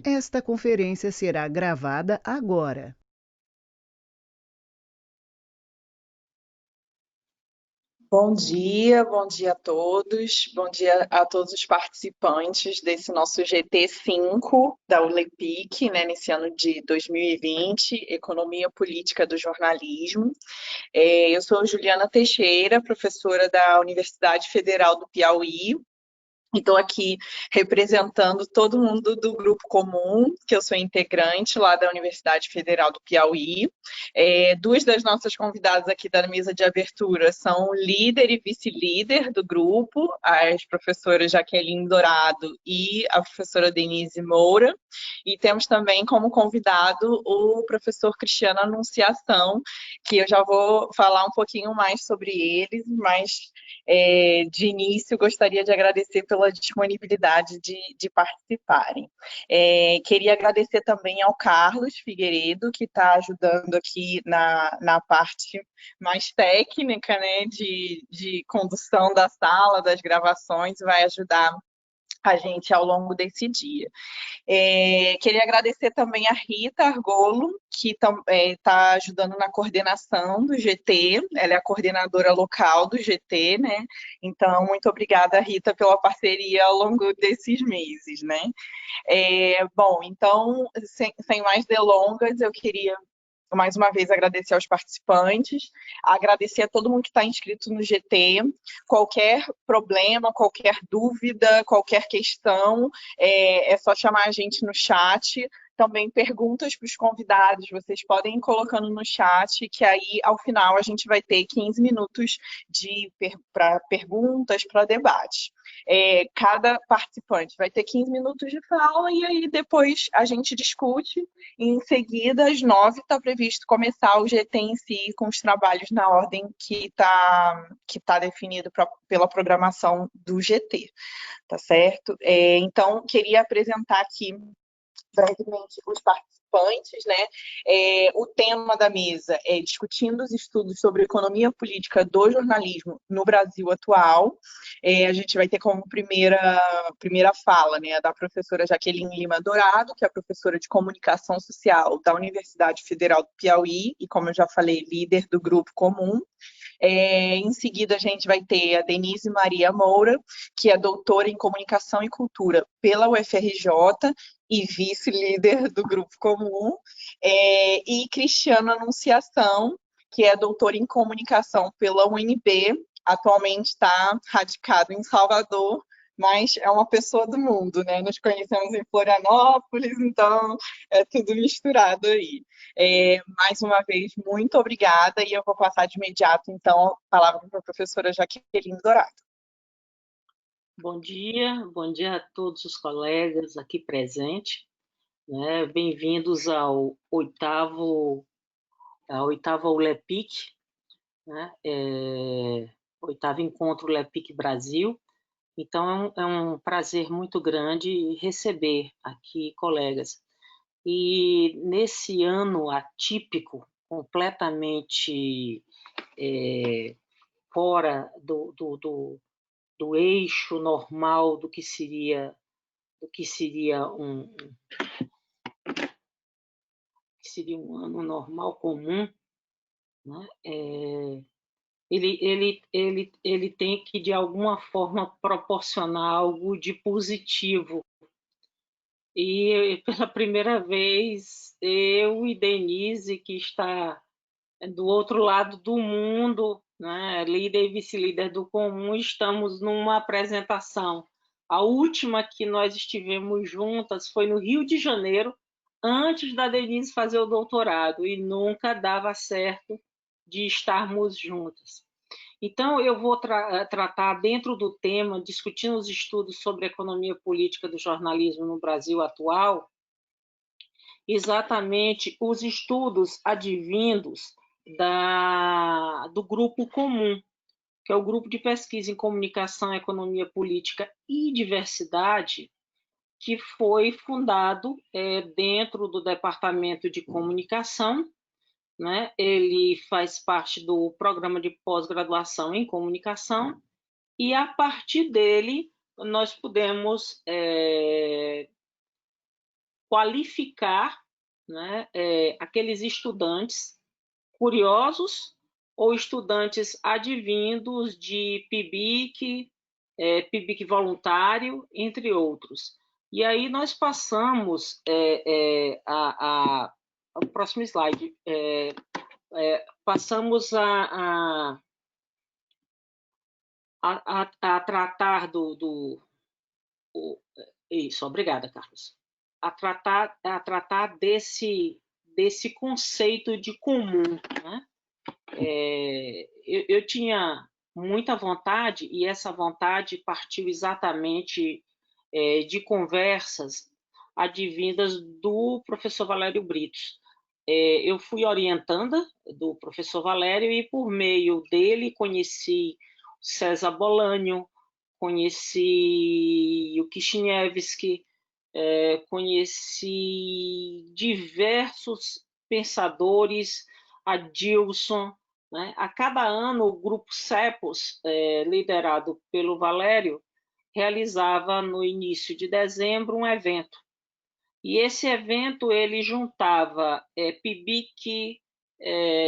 Esta conferência será gravada agora. Bom dia a todos, bom dia a todos os participantes desse nosso GT5 da ULEPIC, né, nesse ano de 2020, Economia Política do Jornalismo. Eu sou Juliana Teixeira, professora da Universidade Federal do Piauí, e estou aqui representando todo mundo do Grupo Comum, que eu sou integrante lá da Universidade Federal do Piauí. Duas das nossas convidadas aqui da mesa de abertura são o líder e vice-líder do grupo, as professoras Jaqueline Dourado e a professora Denise Moura. E temos também como convidado o professor Cristiano Anunciação, que eu já vou falar um pouquinho mais sobre eles, mas de início, gostaria de agradecer pela disponibilidade de participarem. Queria agradecer também ao Carlos Figueiredo, que está ajudando aqui na parte mais técnica, né, de condução da sala, das gravações, vai ajudar a gente ao longo desse dia. Queria agradecer também a Rita Argolo, que está ajudando na coordenação do GT, ela é a coordenadora local do GT, né? Então, muito obrigada, Rita, pela parceria ao longo desses meses, né? Bom, então, sem mais delongas, eu queria mais uma vez agradecer aos participantes, agradecer a todo mundo que está inscrito no GT. Qualquer problema, qualquer dúvida, qualquer questão, é só chamar a gente no chat. Também perguntas para os convidados, vocês podem ir colocando no chat, que aí, ao final, a gente vai ter 15 minutos para perguntas, para debate. Cada participante vai ter 15 minutos de fala e aí depois a gente discute. E em seguida, às 9, está previsto começar o GT em si, com os trabalhos na ordem que tá definido pela programação do GT, tá certo? Então, queria apresentar aqui brevemente os participantes, né? O tema da mesa é discutindo os estudos sobre economia política do jornalismo no Brasil atual. A gente vai ter como primeira fala, né, da professora Jaqueline Lima Dourado, que é professora de comunicação social da Universidade Federal do Piauí e, como eu já falei, líder do Grupo Comum. Em seguida, a gente vai ter a Denise Maria Moura, que é doutora em Comunicação e Cultura pela UFRJ e vice-líder do Grupo Comum, e Cristiano Anunciação, que é doutora em Comunicação pela UNB, atualmente está radicado em Salvador, mas é uma pessoa do mundo, né? Nos conhecemos em Florianópolis, então é tudo misturado aí. Mais uma vez, muito obrigada, e eu vou passar de imediato, então, a palavra para a professora Jaqueline Dourado. Bom dia a todos os colegas aqui presentes, né? Bem-vindos à oitava ULEPIC, né? Oitavo Encontro ULEPIC Brasil. Então, é um prazer muito grande receber aqui colegas. E nesse ano atípico, completamente fora do eixo normal do que seria um ano normal comum, né? Ele tem que, de alguma forma, proporcionar algo de positivo. E, pela primeira vez, eu e Denise, que está do outro lado do mundo, né, líder e vice-líder do Comum, estamos numa apresentação. A última que nós estivemos juntas foi no Rio de Janeiro, antes da Denise fazer o doutorado, e nunca dava certo de estarmos juntas. Então, eu vou tratar dentro do tema, discutindo os estudos sobre a economia política do jornalismo no Brasil atual, exatamente os estudos advindos do Grupo Comum, que é o Grupo de Pesquisa em Comunicação, Economia Política e Diversidade, que foi fundado dentro do Departamento de Comunicação, né? Ele faz parte do Programa de Pós-Graduação em Comunicação, e a partir dele nós pudemos qualificar, né, aqueles estudantes curiosos ou estudantes advindos de PIBIC, PIBIC voluntário, entre outros. E aí nós passamos ao próximo slide. Passamos a tratar isso, obrigada, Carlos. A tratar desse conceito de comum, né? Eu tinha muita vontade, e essa vontade partiu exatamente de conversas advindas do professor Valério Britos. Eu fui orientanda do professor Valério e, por meio dele, conheci César Bolanho, conheci o Kishinevski, conheci diversos pensadores, a Dilson, né? A cada ano, o grupo CEPOS, liderado pelo Valério, realizava no início de dezembro um evento. E esse evento ele juntava PIBIC,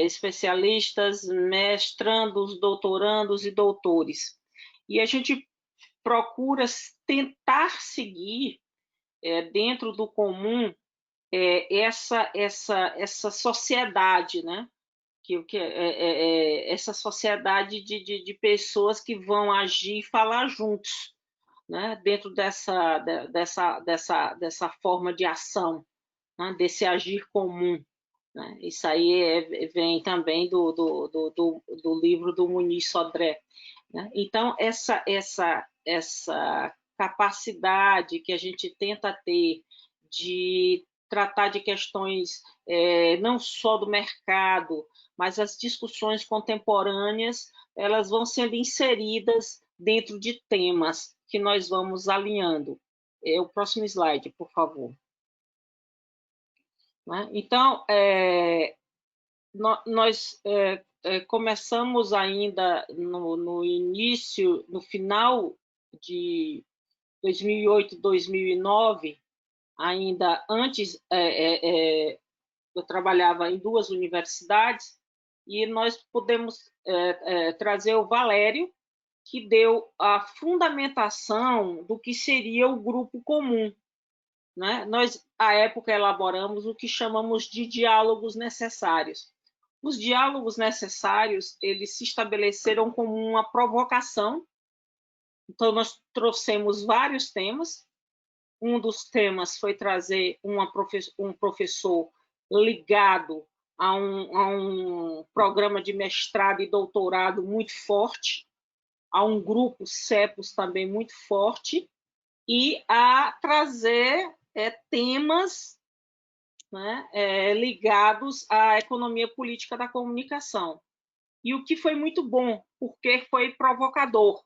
especialistas, mestrandos, doutorandos e doutores. E a gente procura tentar seguir dentro do comum essa sociedade, né? Essa sociedade de pessoas que vão agir e falar juntos, né? Dentro dessa forma de ação, né? Desse agir comum. Né? Isso aí vem também do livro do Muniz Sodré. Né? Então, essa capacidade que a gente tenta ter de tratar de questões não só do mercado, mas as discussões contemporâneas, elas vão sendo inseridas dentro de temas que nós vamos alinhando. O próximo slide, por favor. Né? Então, nós começamos ainda no início, no final de 2008, 2009, ainda antes, eu trabalhava em 2 universidades, e nós pudemos trazer o Valério, que deu a fundamentação do que seria o grupo comum. Né? Nós, à época, elaboramos o que chamamos de diálogos necessários. Os diálogos necessários, eles se estabeleceram como uma provocação. Então, nós trouxemos vários temas. Um dos temas foi trazer um professor ligado a um programa de mestrado e doutorado muito forte, a um grupo CEPOS também muito forte, e a trazer temas, né, ligados à economia política da comunicação. E o que foi muito bom, porque foi provocador.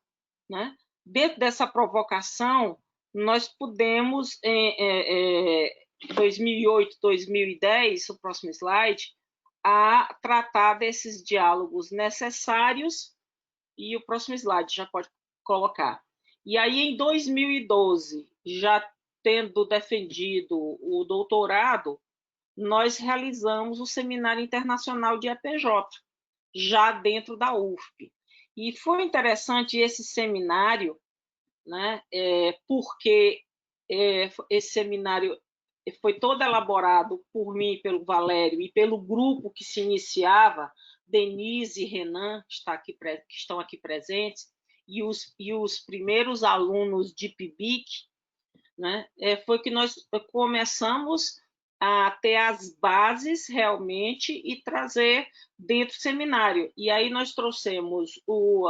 Né? Dentro dessa provocação, nós pudemos, em 2008, 2010, o próximo slide, a tratar desses diálogos necessários, e o próximo slide já pode colocar. E aí, em 2012, já tendo defendido o doutorado, nós realizamos o Seminário Internacional de EPJ, já dentro da UFP. E foi interessante esse seminário, né, porque esse seminário foi todo elaborado por mim, pelo Valério e pelo grupo que se iniciava, Denise e Renan, que estão aqui presentes, e os primeiros alunos de PIBIC, né, foi que nós começamos a ter as bases realmente e trazer dentro do seminário. E aí nós trouxemos o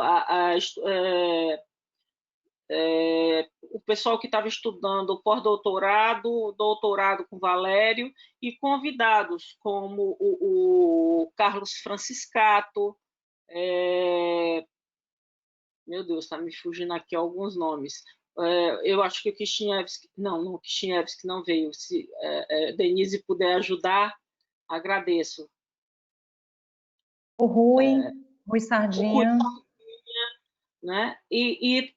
pessoal que estava estudando pós-doutorado, doutorado com Valério, e convidados como o Carlos Franciscato, meu Deus, está me fugindo aqui alguns nomes. Eu acho que o Kishinevski, o Kishinevski não veio. Se Denise puder ajudar, agradeço. O Rui Sardinha. Né? E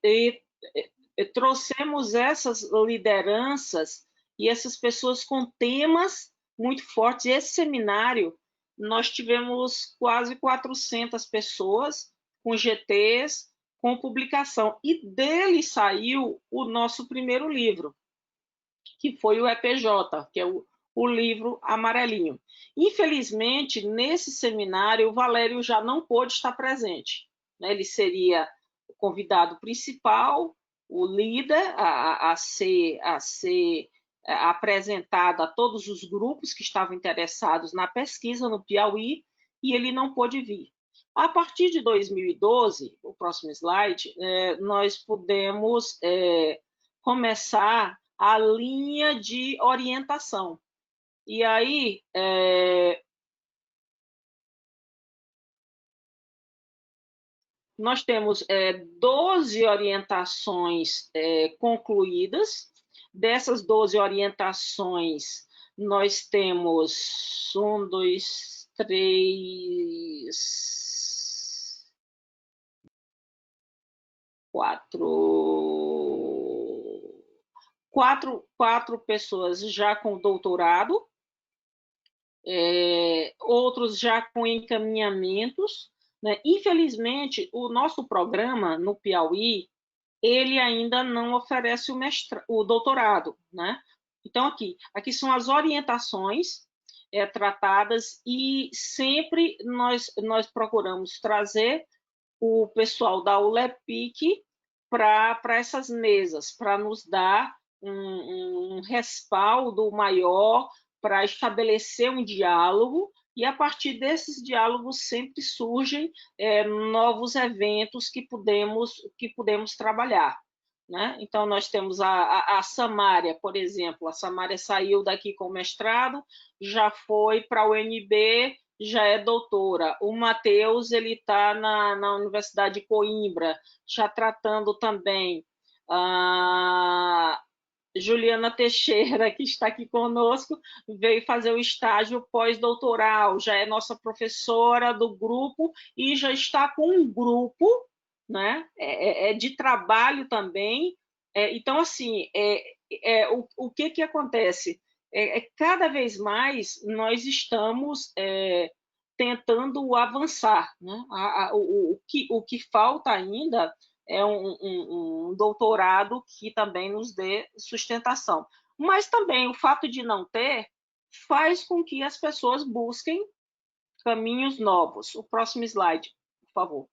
trouxemos essas lideranças e essas pessoas com temas muito fortes. Esse seminário, nós tivemos quase 400 pessoas com GTs, com publicação, e dele saiu o nosso primeiro livro, que foi o EPJ, que é o livro amarelinho. Infelizmente, nesse seminário, o Valério já não pôde estar presente, né? Ele seria o convidado principal, o líder a ser apresentado a todos os grupos que estavam interessados na pesquisa no Piauí, e ele não pôde vir. A partir de 2012, o próximo slide, nós pudemos começar a linha de orientação. E aí, nós temos 12 orientações concluídas. Dessas 12 orientações, nós temos 1, 2, 3, 4 pessoas já com doutorado, outros já com encaminhamentos, né? Infelizmente, o nosso programa no Piauí, ele ainda não oferece o doutorado, né? Então, aqui são as orientações tratadas, e sempre nós procuramos trazer o pessoal da ULEPIC para essas mesas, para nos dar um respaldo maior, para estabelecer um diálogo, e a partir desses diálogos sempre surgem novos eventos que podemos trabalhar, né? Então, nós temos a Samária, por exemplo. A Samária saiu daqui com mestrado, já foi para a UNB, já é doutora. O Matheus, ele está na Universidade de Coimbra, já tratando também. Juliana Teixeira, que está aqui conosco, veio fazer o estágio pós-doutoral, já é nossa professora do grupo e já está com um grupo, né, de trabalho também. Então, assim, o que acontece? Cada vez mais nós estamos tentando avançar, né? O que falta ainda é um doutorado que também nos dê sustentação. Mas também o fato de não ter faz com que as pessoas busquem caminhos novos. O próximo slide, por favor.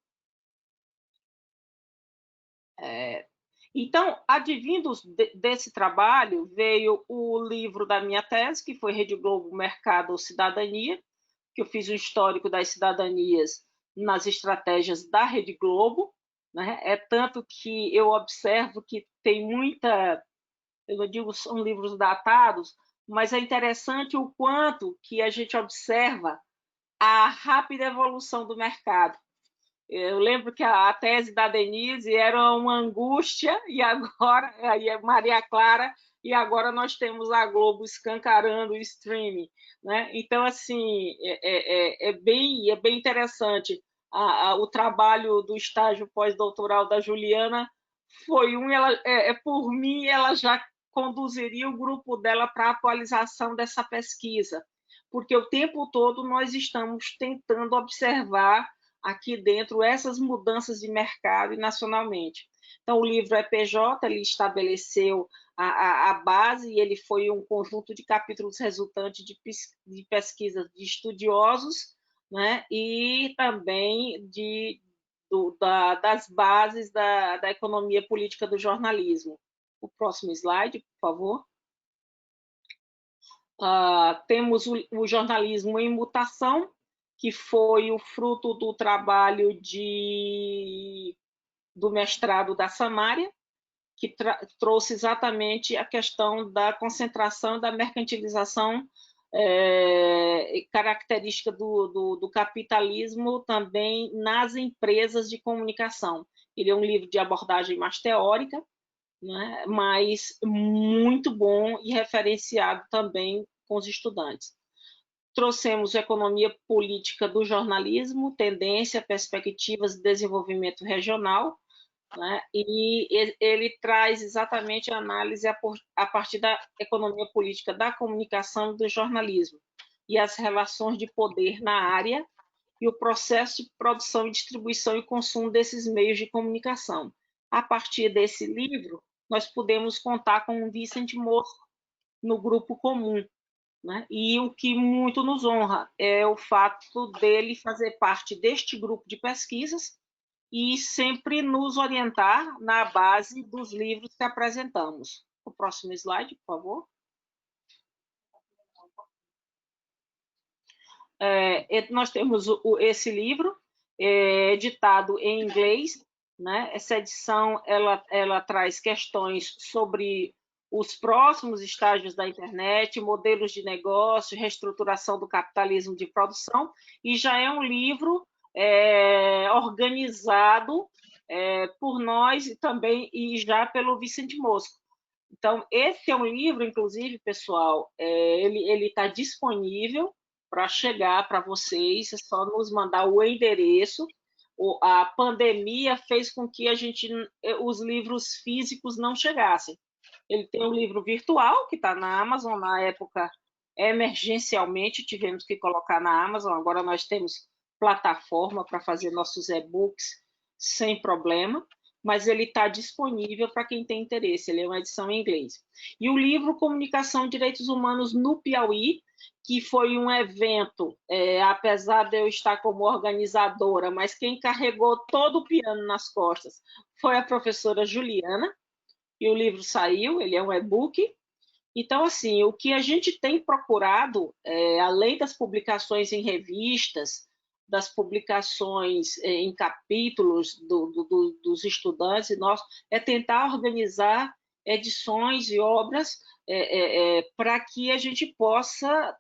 Então, advindos desse trabalho, veio o livro da minha tese, que foi Rede Globo, Mercado, Cidadania, que eu fiz um histórico das cidadanias nas estratégias da Rede Globo, né? É tanto que eu observo que tem muita, eu não digo são livros datados, mas é interessante o quanto que a gente observa a rápida evolução do mercado. Eu lembro que a tese da Denise era uma angústia, e agora aí é Maria Clara, e agora nós temos a Globo escancarando o streaming, né? Então, assim, é bem interessante. O trabalho do estágio pós-doutoral da Juliana foi por mim, ela já conduziria o grupo dela para a atualização dessa pesquisa, porque o tempo todo nós estamos tentando observar aqui dentro essas mudanças de mercado e nacionalmente. Então, o livro EPJ, ele estabeleceu a base, e ele foi um conjunto de capítulos resultantes de pesquisas de estudiosos, né, e também das bases da economia política do jornalismo. O próximo slide, por favor. Temos o jornalismo em mutação, que foi o fruto do trabalho do mestrado da Samária, que trouxe exatamente a questão da concentração, da mercantilização, característica do capitalismo também nas empresas de comunicação. Ele é um livro de abordagem mais teórica, né, mas muito bom e referenciado também com os estudantes. Trouxemos Economia Política do Jornalismo, Tendência, Perspectivas de Desenvolvimento Regional, né? E ele traz exatamente a análise a partir da economia política da comunicação e do jornalismo, e as relações de poder na área, e o processo de produção, distribuição e consumo desses meios de comunicação. A partir desse livro, nós podemos contar com o Vicente Mosco no grupo comum, né? E o que muito nos honra é o fato dele fazer parte deste grupo de pesquisas e sempre nos orientar na base dos livros que apresentamos. O próximo slide, por favor. Nós temos esse livro, editado em inglês, né? Essa edição ela traz questões sobre os próximos estágios da internet, modelos de negócio, reestruturação do capitalismo de produção, e já é um livro organizado por nós e já pelo Vicente Mosco. Então, esse é um livro, inclusive, pessoal, ele está disponível para chegar para vocês, é só nos mandar o endereço. A pandemia fez com que os livros físicos não chegassem. Ele tem um livro virtual, que está na Amazon, na época, emergencialmente, tivemos que colocar na Amazon, agora nós temos plataforma para fazer nossos e-books sem problema, mas ele está disponível para quem tem interesse, ele é uma edição em inglês. E o livro Comunicação e Direitos Humanos no Piauí, que foi um evento, apesar de eu estar como organizadora, mas quem carregou todo o piano nas costas foi a professora Juliana, e o livro saiu, ele é um e-book. Então, assim, o que a gente tem procurado, além das publicações em revistas, das publicações em capítulos dos estudantes nossos, é tentar organizar edições e obras para que a gente possa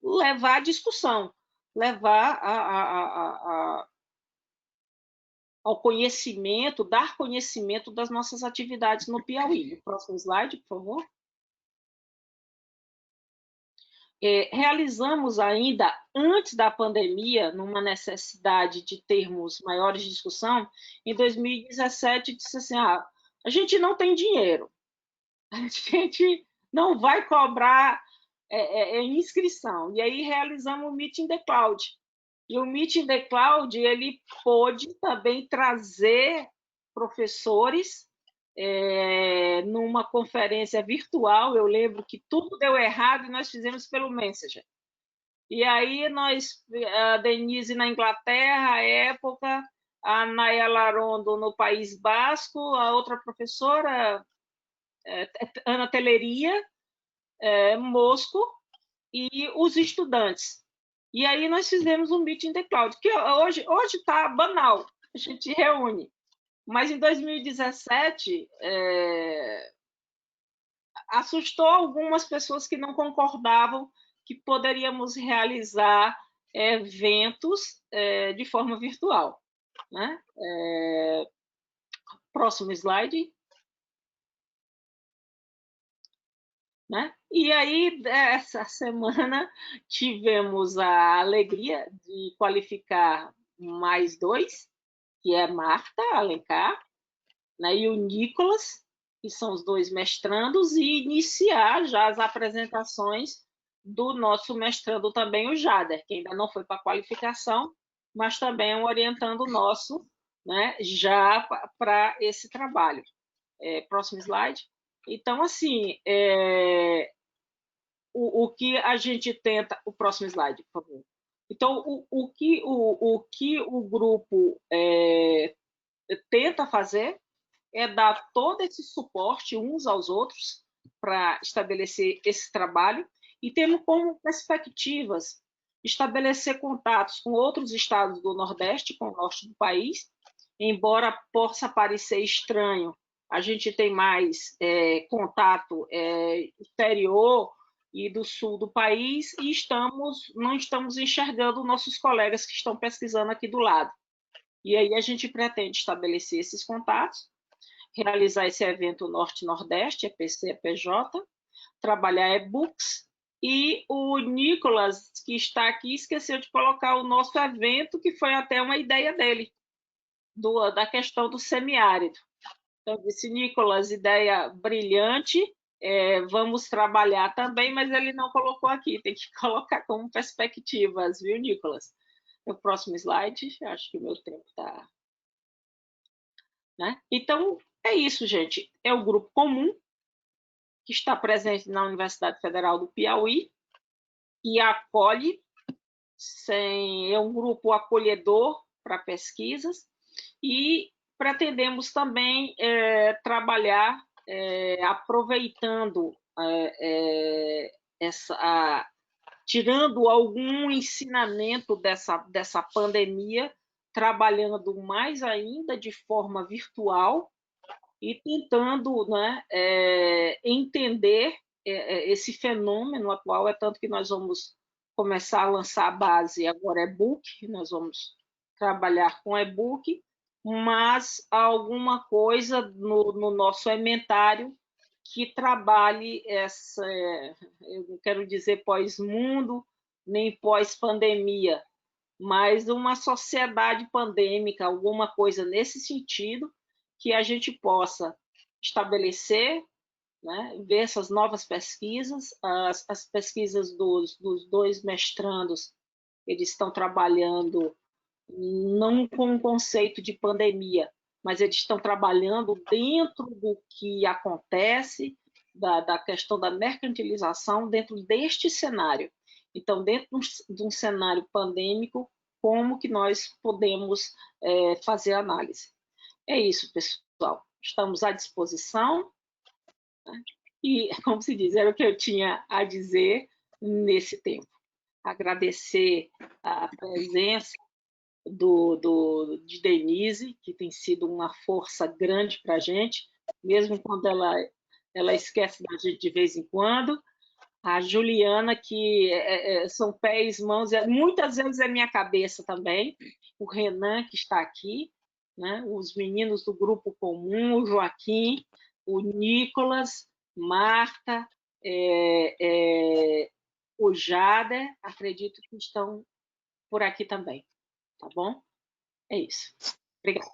levar a discussão, levar ao conhecimento, dar conhecimento das nossas atividades no Piauí. Próximo slide, por favor. Realizamos ainda, antes da pandemia, numa necessidade de termos maiores de discussão, em 2017, disse assim, a gente não tem dinheiro, a gente não vai cobrar inscrição. E aí realizamos o Meeting the Cloud. E o Meeting the Cloud, ele pôde também trazer professores numa conferência virtual. Eu lembro que tudo deu errado e nós fizemos pelo Messenger. E aí a Denise na Inglaterra, à época, a Nayela Rondo no País Basco, a outra professora, Ana Teleria, Mosco, e os estudantes. E aí nós fizemos um Meeting the Cloud, que hoje está banal, a gente reúne. Mas em 2017, assustou algumas pessoas que não concordavam que poderíamos realizar eventos de forma virtual, né? Próximo slide. Né? E aí, essa semana, tivemos a alegria de qualificar mais dois, que é Marta Alencar, né, e o Nicolas, que são os dois mestrandos, e iniciar já as apresentações do nosso mestrando também, o Jader, que ainda não foi para qualificação, mas também é um orientando nosso, né, já para esse trabalho. Próximo slide. Então, assim, o que a gente tenta... O próximo slide, por favor. Então, o que o grupo tenta fazer é dar todo esse suporte uns aos outros para estabelecer esse trabalho, e temos como perspectivas estabelecer contatos com outros estados do Nordeste, com o norte do país, embora possa parecer estranho, a gente tem mais contato exterior e do sul do país, e não estamos enxergando nossos colegas que estão pesquisando aqui do lado. E aí a gente pretende estabelecer esses contatos, realizar esse evento Norte-Nordeste, EPC, EPJ, trabalhar e-books, e o Nicolas, que está aqui, esqueceu de colocar o nosso evento, que foi até uma ideia dele, da questão do semiárido. Então, disse, Nicolas, ideia brilhante, vamos trabalhar também, mas ele não colocou aqui, tem que colocar como perspectivas, viu, Nicolas? No próximo slide, acho que o meu tempo está... Né? Então, é isso, gente. É o grupo comum que está presente na Universidade Federal do Piauí e acolhe, é um grupo acolhedor para pesquisas e pretendemos também trabalhar aproveitando tirando algum ensinamento dessa pandemia, trabalhando mais ainda de forma virtual e tentando, né, entender esse fenômeno atual, tanto que nós vamos começar a lançar a base agora e-book, nós vamos trabalhar com e-book, mas alguma coisa no nosso ementário que trabalhe eu não quero dizer pós-mundo, nem pós-pandemia, mas uma sociedade pandêmica, alguma coisa nesse sentido, que a gente possa estabelecer, né, ver essas novas pesquisas, as pesquisas dos 2 mestrandos, eles estão trabalhando não com o conceito de pandemia, mas eles estão trabalhando dentro do que acontece, da questão da mercantilização, dentro deste cenário. Então, dentro de um cenário pandêmico, como que nós podemos fazer análise? É isso, pessoal. Estamos à disposição. Né? E, como se diz, era o que eu tinha a dizer nesse tempo. Agradecer a presença de Denise, que tem sido uma força grande para a gente, mesmo quando ela esquece da gente de vez em quando. A Juliana, que são pés, mãos, muitas vezes é minha cabeça também. O Renan, que está aqui, né? Os meninos do grupo comum, o Joaquim, o Nicolas, Marta, o Jader, acredito que estão por aqui também. Tá bom? É isso. Obrigada.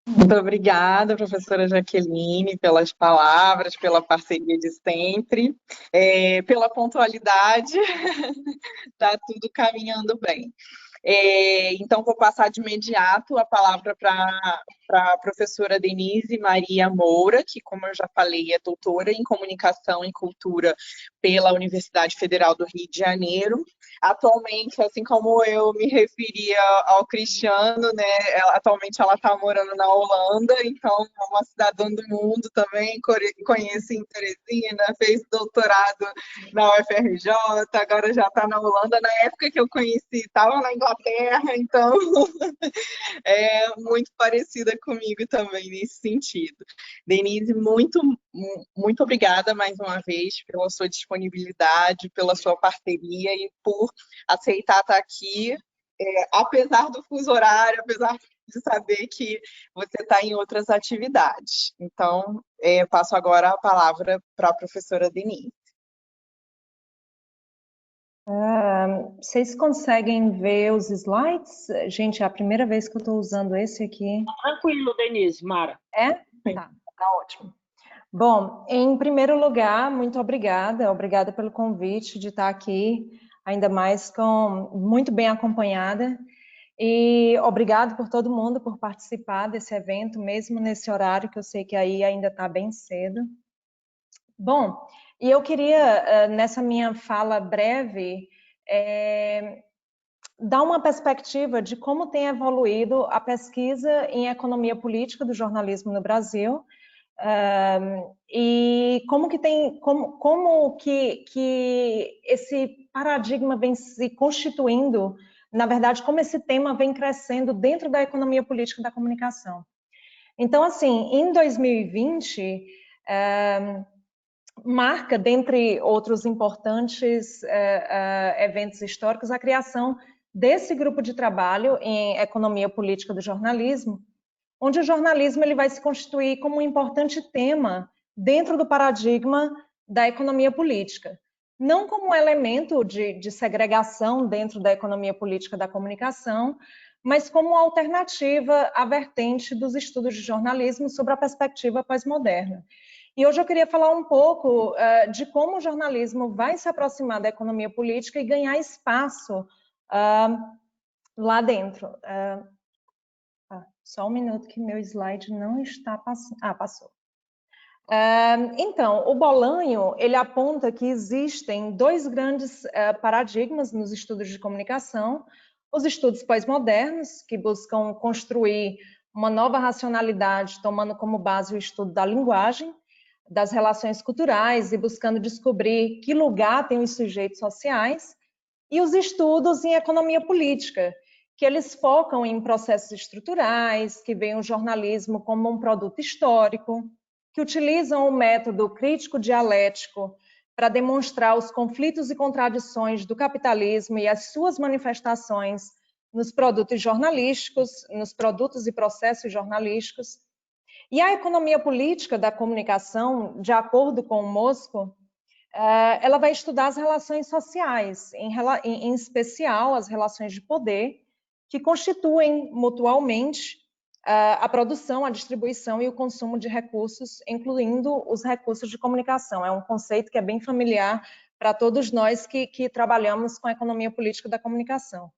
Muito obrigada, professora Jaqueline, pelas palavras, pela parceria de sempre, pela pontualidade. Está tudo caminhando bem. Então, vou passar de imediato a palavra para a professora Denise Maria Moura, que, como eu já falei, é doutora em Comunicação e Cultura pela Universidade Federal do Rio de Janeiro. Atualmente, assim como eu me referia ao Cristiano, né, atualmente ela está morando na Holanda, então é uma cidadã do mundo também, conheci em Teresina, fez doutorado na UFRJ, agora já está na Holanda. Na época que eu conheci, estava na Inglaterra, então é muito parecida comigo também nesse sentido. Denise, muito obrigada mais uma vez pela sua disponibilidade, pela sua parceria e por aceitar estar aqui, apesar do fuso horário, apesar de saber que você está em outras atividades. Então, passo agora a palavra para a professora Denise. Vocês conseguem ver os slides? Gente, é a primeira vez que eu estou usando esse aqui. Tranquilo, Denise, Mara. Tá ótimo. Bom, em primeiro lugar, muito obrigada pelo convite de estar aqui, ainda mais muito bem acompanhada, e obrigado por todo mundo por participar desse evento, mesmo nesse horário que eu sei que aí ainda está bem cedo. Bom, e eu queria, nessa minha fala breve, dar uma perspectiva de como tem evoluído a pesquisa em economia política do jornalismo no Brasil, e como que esse paradigma vem se constituindo, na verdade, como esse tema vem crescendo dentro da economia política da comunicação. Então, assim, em 2020, marca, dentre outros importantes eventos históricos, a criação desse grupo de trabalho em economia política do jornalismo, onde o jornalismo ele vai se constituir como um importante tema dentro do paradigma da economia política. Não como um elemento de segregação dentro da economia política da comunicação, mas como alternativa à vertente dos estudos de jornalismo sobre a perspectiva pós-moderna. E hoje eu queria falar um pouco de como o jornalismo vai se aproximar da economia política e ganhar espaço lá dentro. Só um minuto que meu slide não está passando. Passou. Então, o Bolanho, ele aponta que existem dois grandes paradigmas nos estudos de comunicação: os estudos pós-modernos, que buscam construir uma nova racionalidade, tomando como base o estudo da linguagem, das relações culturais e buscando descobrir que lugar tem os sujeitos sociais, e os estudos em economia política, que eles focam em processos estruturais, que veem o jornalismo como um produto histórico, que utilizam o método crítico-dialético para demonstrar os conflitos e contradições do capitalismo e as suas manifestações nos produtos jornalísticos, nos produtos e processos jornalísticos. E a economia política da comunicação, de acordo com o Mosco, ela vai estudar as relações sociais, em especial as relações de poder, que constituem mutualmente a produção, a distribuição e o consumo de recursos, incluindo os recursos de comunicação. É um conceito que é bem familiar para todos nós que trabalhamos com a economia política da comunicação.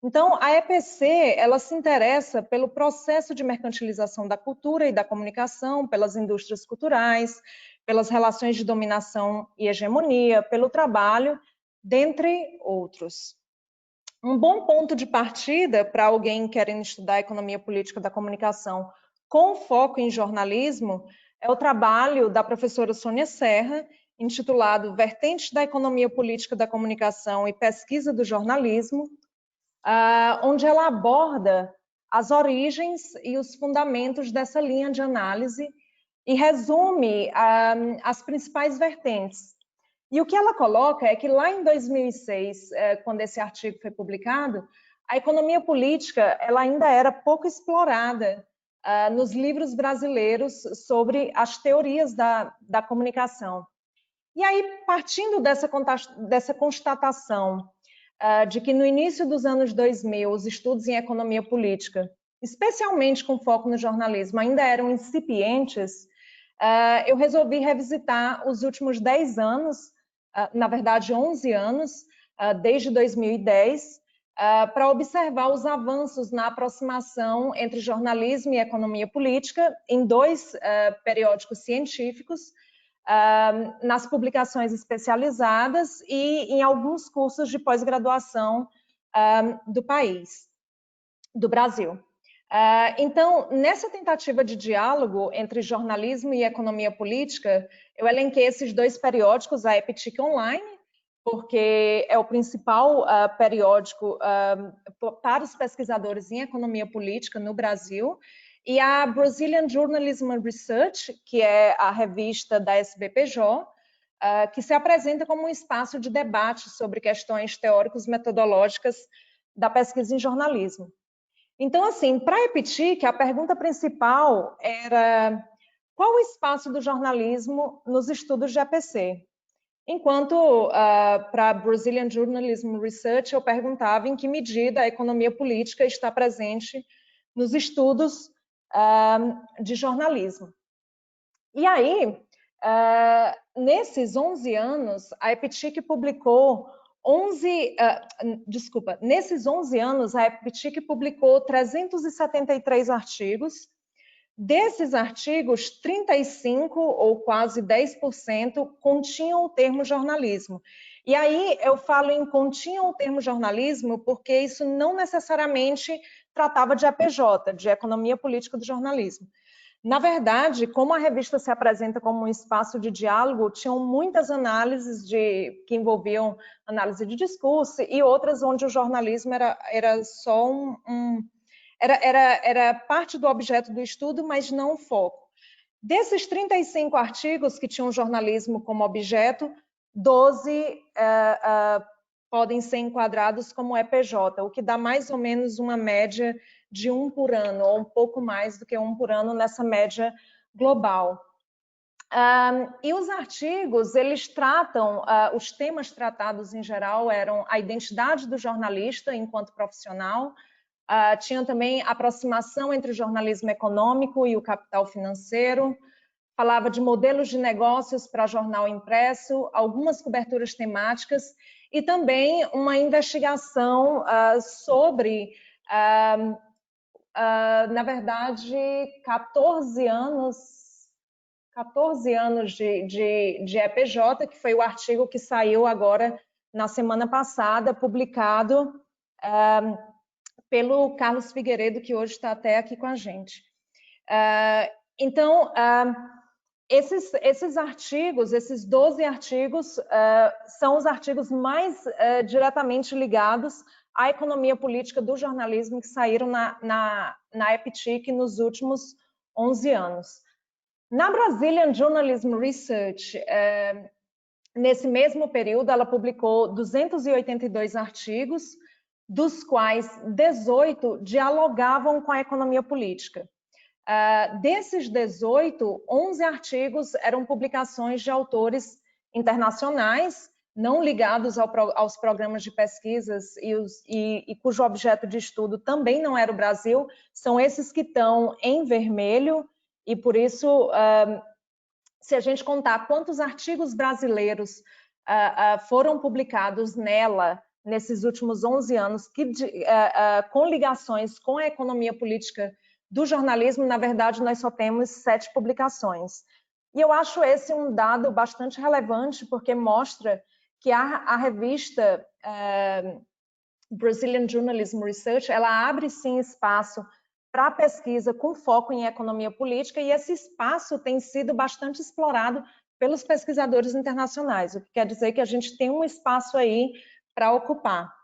Então, a EPC, ela se interessa pelo processo de mercantilização da cultura e da comunicação, pelas indústrias culturais, pelas relações de dominação e hegemonia, pelo trabalho, dentre outros. Um bom ponto de partida para alguém querendo estudar a economia política da comunicação com foco em jornalismo é o trabalho da professora Sônia Serra, intitulado Vertentes da Economia Política da Comunicação e Pesquisa do Jornalismo, onde ela aborda as origens e os fundamentos dessa linha de análise e resume as principais vertentes. E o que ela coloca é que lá em 2006, quando esse artigo foi publicado, a economia política ela ainda era pouco explorada nos livros brasileiros sobre as teorias da comunicação. E aí, partindo dessa constatação de que no início dos anos 2000, os estudos em economia política, especialmente com foco no jornalismo, ainda eram incipientes, eu resolvi revisitar os últimos 10 anos, na verdade 11 anos, desde 2010, para observar os avanços na aproximação entre jornalismo e economia política em dois periódicos científicos, nas publicações especializadas e em alguns cursos de pós-graduação do Brasil. Então, nessa tentativa de diálogo entre jornalismo e economia política, eu elenquei esses dois periódicos, a EPTIC Online, porque é o principal periódico para os pesquisadores em economia política no Brasil, e a Brazilian Journalism and Research, que é a revista da SBPJ, que se apresenta como um espaço de debate sobre questões teóricos metodológicas da pesquisa em jornalismo. Então, assim, para a EPTIC, a pergunta principal era qual o espaço do jornalismo nos estudos de EPC? Enquanto para a Brazilian Journalism Research, eu perguntava em que medida a economia política está presente nos estudos de jornalismo. E aí, nesses 11 anos, a EPTIC publicou nesses 11 anos, a EPTIC publicou 373 artigos. Desses artigos, 35 ou quase 10% continham o termo jornalismo. E aí eu falo em continham o termo jornalismo porque isso não necessariamente tratava de EPJ, de Economia Política do Jornalismo. Na verdade, como a revista se apresenta como um espaço de diálogo, tinham muitas análises que envolviam análise de discurso e outras onde o jornalismo era só era parte do objeto do estudo, mas não o foco. Desses 35 artigos que tinham jornalismo como objeto, 12 podem ser enquadrados como EPJ, o que dá mais ou menos uma média de 1 por ano, ou um pouco mais do que 1 por ano nessa média global. E os artigos, eles tratam, os temas tratados em geral eram a identidade do jornalista enquanto profissional, tinha também aproximação entre o jornalismo econômico e o capital financeiro, falava de modelos de negócios para jornal impresso, algumas coberturas temáticas e também uma investigação sobre, na verdade, 14 anos de EPJ, que foi o artigo que saiu agora na semana passada, publicado pelo Carlos Figueiredo, que hoje está até aqui com a gente. Então, esses artigos, esses 12 artigos, são os artigos mais diretamente ligados à economia política do jornalismo que saíram na EPTIC nos últimos 11 anos. Na Brazilian Journalism Research, nesse mesmo período, ela publicou 282 artigos, dos quais 18 dialogavam com a economia política. Desses 18, 11 artigos eram publicações de autores internacionais, não ligados aos programas de pesquisas e cujo objeto de estudo também não era o Brasil, são esses que estão em vermelho, e por isso, se a gente contar quantos artigos brasileiros foram publicados nela nesses últimos 11 anos, com ligações com a economia política do jornalismo, na verdade, nós só temos 7 publicações. E eu acho esse um dado bastante relevante, porque mostra que a revista Brazilian Journalism Research, ela abre, sim, espaço para pesquisa com foco em economia política, e esse espaço tem sido bastante explorado pelos pesquisadores internacionais, o que quer dizer que a gente tem um espaço aí para ocupar.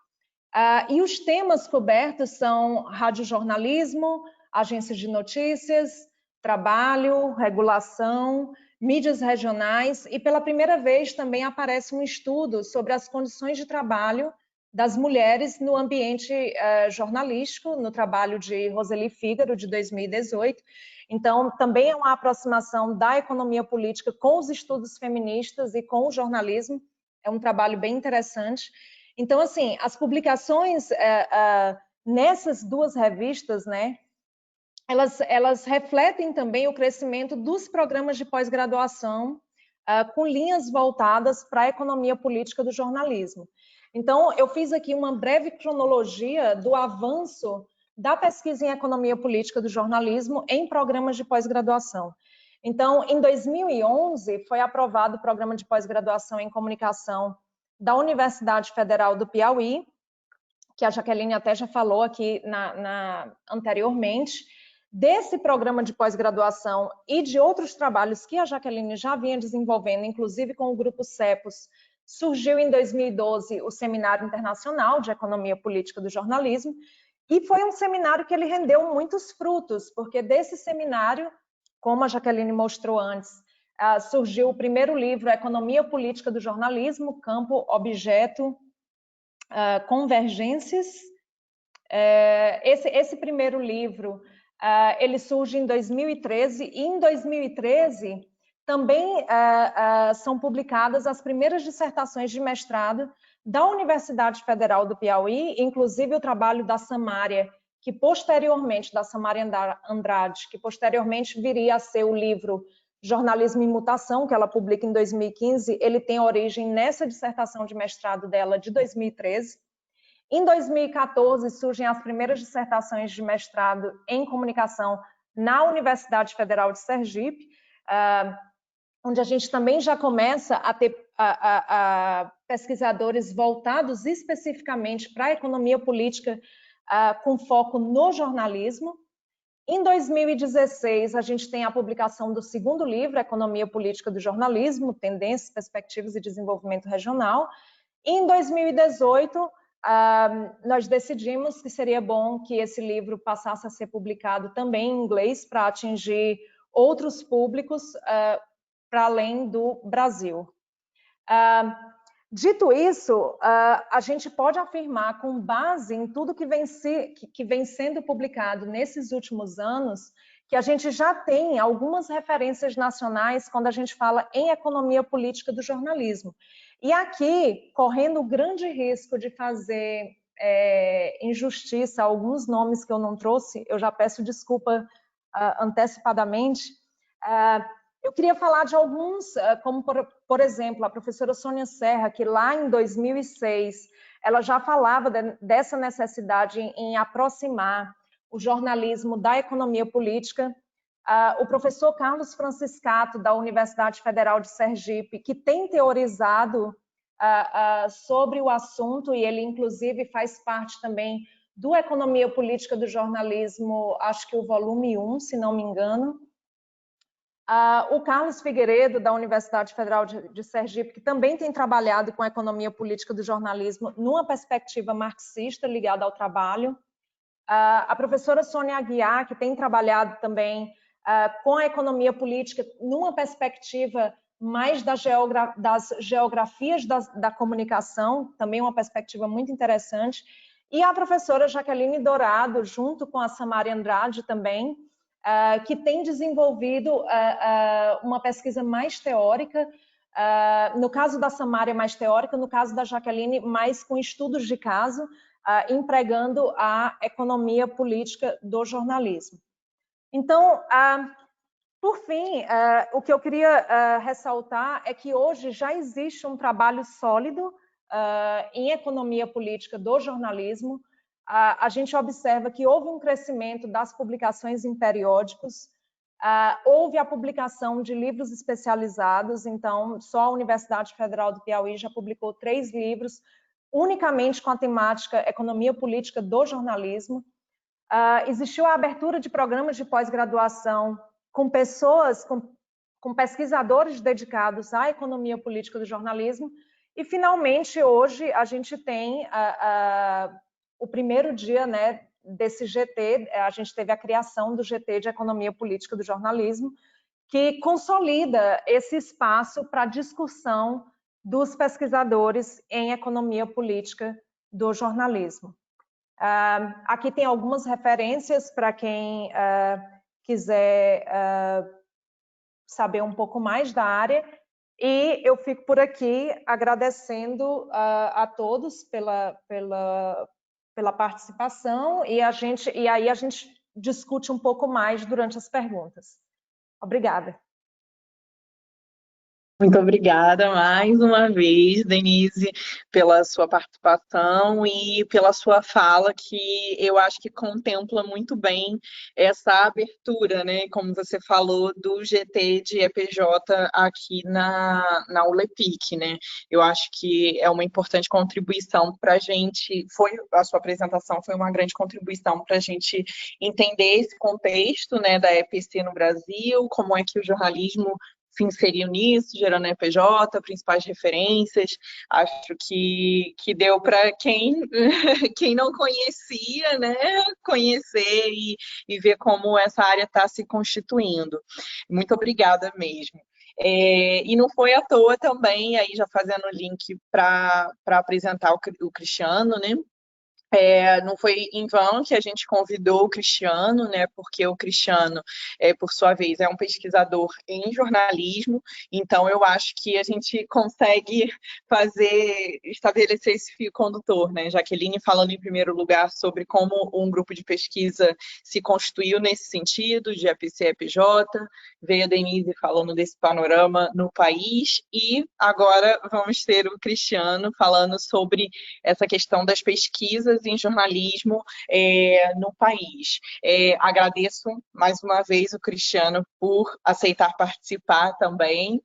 E os temas cobertos são radiojornalismo, agências de notícias, trabalho, regulação, mídias regionais, e pela primeira vez também aparece um estudo sobre as condições de trabalho das mulheres no ambiente jornalístico, no trabalho de Roseli Fígaro, de 2018. Então, também é uma aproximação da economia política com os estudos feministas e com o jornalismo. É um trabalho bem interessante. Então, assim, as publicações nessas duas revistas, né, elas refletem também o crescimento dos programas de pós-graduação com linhas voltadas para a economia política do jornalismo. Então, eu fiz aqui uma breve cronologia do avanço da pesquisa em economia política do jornalismo em programas de pós-graduação. Então, em 2011, foi aprovado o programa de pós-graduação em comunicação da Universidade Federal do Piauí, que a Jaqueline até já falou aqui anteriormente. Desse programa de pós-graduação e de outros trabalhos que a Jaqueline já vinha desenvolvendo, inclusive com o Grupo CEPOS, surgiu em 2012 o Seminário Internacional de Economia Política do Jornalismo, e foi um seminário que ele rendeu muitos frutos, porque desse seminário, como a Jaqueline mostrou antes, surgiu o primeiro livro, Economia Política do Jornalismo, Campo, Objeto, Convergências. Esse primeiro livro, ele surge em 2013, e em 2013 também são publicadas as primeiras dissertações de mestrado da Universidade Federal do Piauí, inclusive o trabalho da Samária, da Samária Andrade, que posteriormente viria a ser o livro Jornalismo em Mutação, que ela publica em 2015, ele tem origem nessa dissertação de mestrado dela de 2013. Em 2014, surgem as primeiras dissertações de mestrado em comunicação na Universidade Federal de Sergipe, onde a gente também já começa a ter pesquisadores voltados especificamente para a economia política com foco no jornalismo. Em 2016, a gente tem a publicação do segundo livro, Economia Política do Jornalismo, Tendências, Perspectivas e Desenvolvimento Regional. E em 2018, nós decidimos que seria bom que esse livro passasse a ser publicado também em inglês para atingir outros públicos para além do Brasil. Dito isso, a gente pode afirmar, com base em tudo que vem sendo publicado nesses últimos anos, que a gente já tem algumas referências nacionais quando a gente fala em economia política do jornalismo. E aqui, correndo o grande risco de fazer injustiça alguns nomes que eu não trouxe, eu já peço desculpa antecipadamente. Eu queria falar de alguns, como por exemplo, a professora Sônia Serra, que lá em 2006, ela já falava dessa necessidade em aproximar o jornalismo da economia política. O professor Carlos Franciscato, da Universidade Federal de Sergipe, que tem teorizado sobre o assunto, e ele inclusive faz parte também do Economia Política do Jornalismo, acho que o volume 1, se não me engano. O Carlos Figueiredo, da Universidade Federal de Sergipe, que também tem trabalhado com a economia política do jornalismo numa perspectiva marxista ligada ao trabalho. A professora Sônia Aguiar, que tem trabalhado também com a economia política numa perspectiva mais das geografias da comunicação, também uma perspectiva muito interessante. E a professora Jaqueline Dourado, junto com a Samária Andrade também, que tem desenvolvido uma pesquisa mais teórica, no caso da Samária mais teórica, no caso da Jaqueline mais com estudos de caso, empregando a economia política do jornalismo. Então, por fim, o que eu queria ressaltar é que hoje já existe um trabalho sólido em economia política do jornalismo. A gente observa que houve um crescimento das publicações em periódicos, houve a publicação de livros especializados, então só a Universidade Federal do Piauí já publicou 3 livros, unicamente com a temática economia política do jornalismo. Existiu a abertura de programas de pós-graduação com pessoas, com pesquisadores dedicados à economia política do jornalismo, e finalmente hoje a gente tem o primeiro dia, né, desse GT, a gente teve a criação do GT de Economia Política do Jornalismo, que consolida esse espaço para discussão dos pesquisadores em economia política do jornalismo. Aqui tem algumas referências para quem quiser saber um pouco mais da área, e eu fico por aqui agradecendo a todos pela participação, e aí a gente discute um pouco mais durante as perguntas. Obrigada. Muito obrigada mais uma vez, Denise, pela sua participação e pela sua fala, que eu acho que contempla muito bem essa abertura, né, como você falou, do GT de EPJ aqui na ULEPIC, né? Eu acho que é uma importante contribuição para a gente, a sua apresentação foi uma grande contribuição para a gente entender esse contexto, né, da EPC no Brasil, como é que o jornalismo se inseriu nisso, gerando EPJ, principais referências. Acho que deu para quem não conhecia, né, conhecer e ver como essa área está se constituindo. Muito obrigada mesmo. E não foi à toa também, aí já fazendo o link para apresentar o Cristiano, né? Não foi em vão que a gente convidou o Cristiano, né? Porque o Cristiano, por sua vez, é um pesquisador em jornalismo, então eu acho que a gente consegue estabelecer esse fio condutor, né? Jaqueline falando em primeiro lugar sobre como um grupo de pesquisa se constituiu nesse sentido, de EPC-EPJ, veio a Denise falando desse panorama no país, e agora vamos ter o Cristiano falando sobre essa questão das pesquisas em jornalismo no país. Agradeço mais uma vez o Cristiano por aceitar participar também.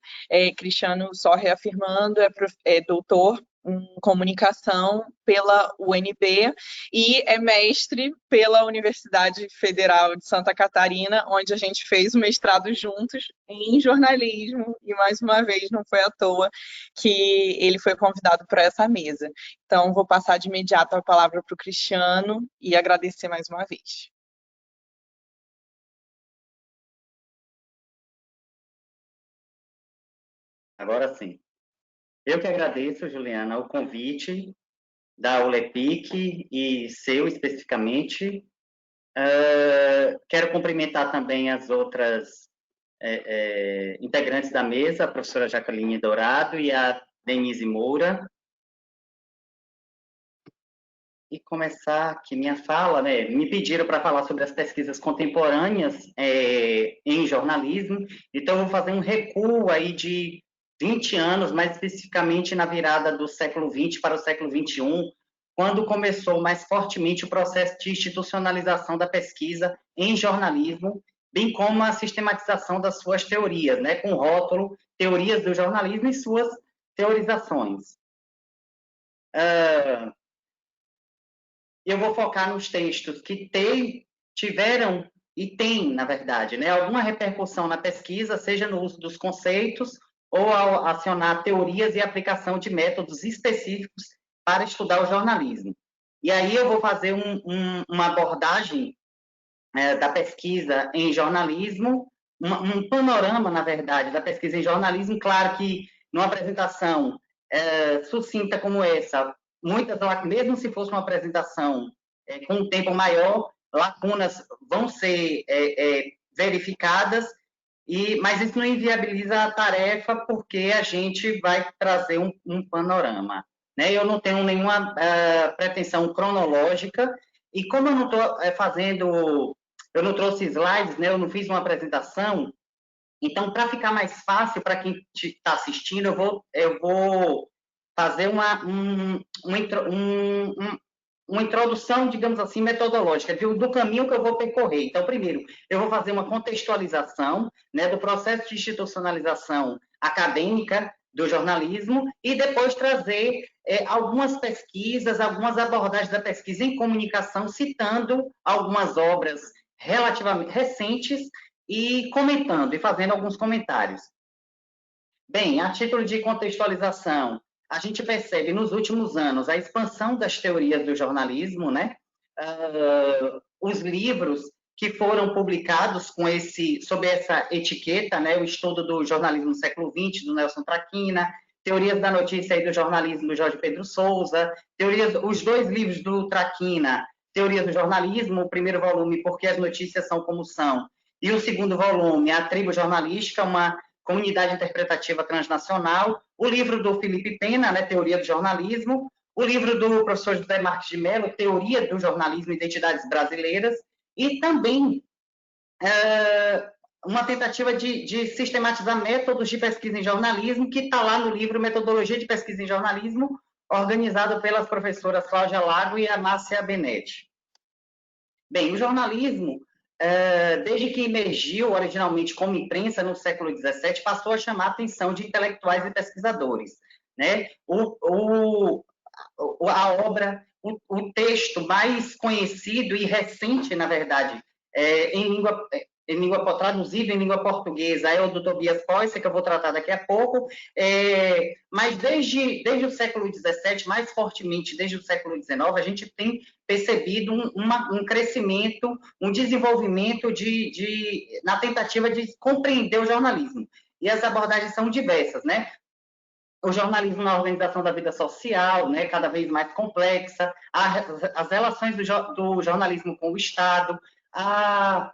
Cristiano, só reafirmando, é doutor em comunicação pela UNB e é mestre pela Universidade Federal de Santa Catarina, onde a gente fez o mestrado juntos em jornalismo, e mais uma vez não foi à toa que ele foi convidado para essa mesa. Então, vou passar de imediato a palavra para o Cristiano e agradecer mais uma vez. Agora sim. Eu que agradeço, Juliana, o convite da ULEPIC e seu especificamente. Quero cumprimentar também as outras integrantes da mesa, a professora Jaqueline Dourado e a Denise Moura. e começar aqui minha fala, né? Me pediram para falar sobre as pesquisas contemporâneas em jornalismo, então eu vou fazer um recuo aí de 20 anos, mais especificamente na virada do século XX para o século XXI, quando começou mais fortemente o processo de institucionalização da pesquisa em jornalismo, bem como a sistematização das suas teorias, né? Com o rótulo Teorias do Jornalismo e suas teorizações. Eu vou focar nos textos que tiveram e têm, na verdade, né, alguma repercussão na pesquisa, seja no uso dos conceitos ou ao acionar teorias e aplicação de métodos específicos para estudar o jornalismo. E aí eu vou fazer uma abordagem da pesquisa em jornalismo, um panorama, na verdade, da pesquisa em jornalismo. Claro que numa apresentação sucinta como essa, mesmo se fosse uma apresentação com um tempo maior, lacunas vão ser verificadas, mas isso não inviabiliza a tarefa, porque a gente vai trazer um panorama. Né? Eu não tenho nenhuma pretensão cronológica, e como eu não estou eu não trouxe slides, né? Eu não fiz uma apresentação, então, para ficar mais fácil para quem está assistindo, eu vou fazer uma introdução, digamos assim, metodológica, do caminho que eu vou percorrer. Então, primeiro, eu vou fazer uma contextualização, né, do processo de institucionalização acadêmica do jornalismo, e depois trazer algumas pesquisas, algumas abordagens da pesquisa em comunicação, citando algumas obras relativamente recentes e comentando, e fazendo alguns comentários. Bem, a título de contextualização, a gente percebe nos últimos anos a expansão das teorias do jornalismo, né? Os livros que foram publicados sob essa etiqueta, né? O Estudo do Jornalismo no Século XX, do Nelson Traquina, Teorias da Notícia e do Jornalismo, do Jorge Pedro Souza, os 2 livros do Traquina, Teoria do Jornalismo, o primeiro volume, Porque as Notícias São Como São, e o segundo volume, A Tribo Jornalística, uma comunidade interpretativa transnacional, o livro do Felipe Pena, né, Teoria do Jornalismo, o livro do professor José Marques de Mello, Teoria do Jornalismo e Identidades Brasileiras, e também uma tentativa de sistematizar métodos de pesquisa em jornalismo, que está lá no livro Metodologia de Pesquisa em Jornalismo, organizado pelas professoras Cláudia Lago e Amácia Benetti. Bem, o jornalismo, desde que emergiu originalmente como imprensa no século XVII, passou a chamar a atenção de intelectuais e pesquisadores. Né? A obra, o texto mais conhecido e recente, na verdade, traduzido em língua portuguesa, é o do Tobias Poisser, que eu vou tratar daqui a pouco, mas desde o século XVII, mais fortemente desde o século XIX, a gente tem percebido um crescimento, um desenvolvimento na tentativa de compreender o jornalismo. E as abordagens são diversas, né? O jornalismo na organização da vida social, né, cada vez mais complexa, as relações do jornalismo com o Estado, a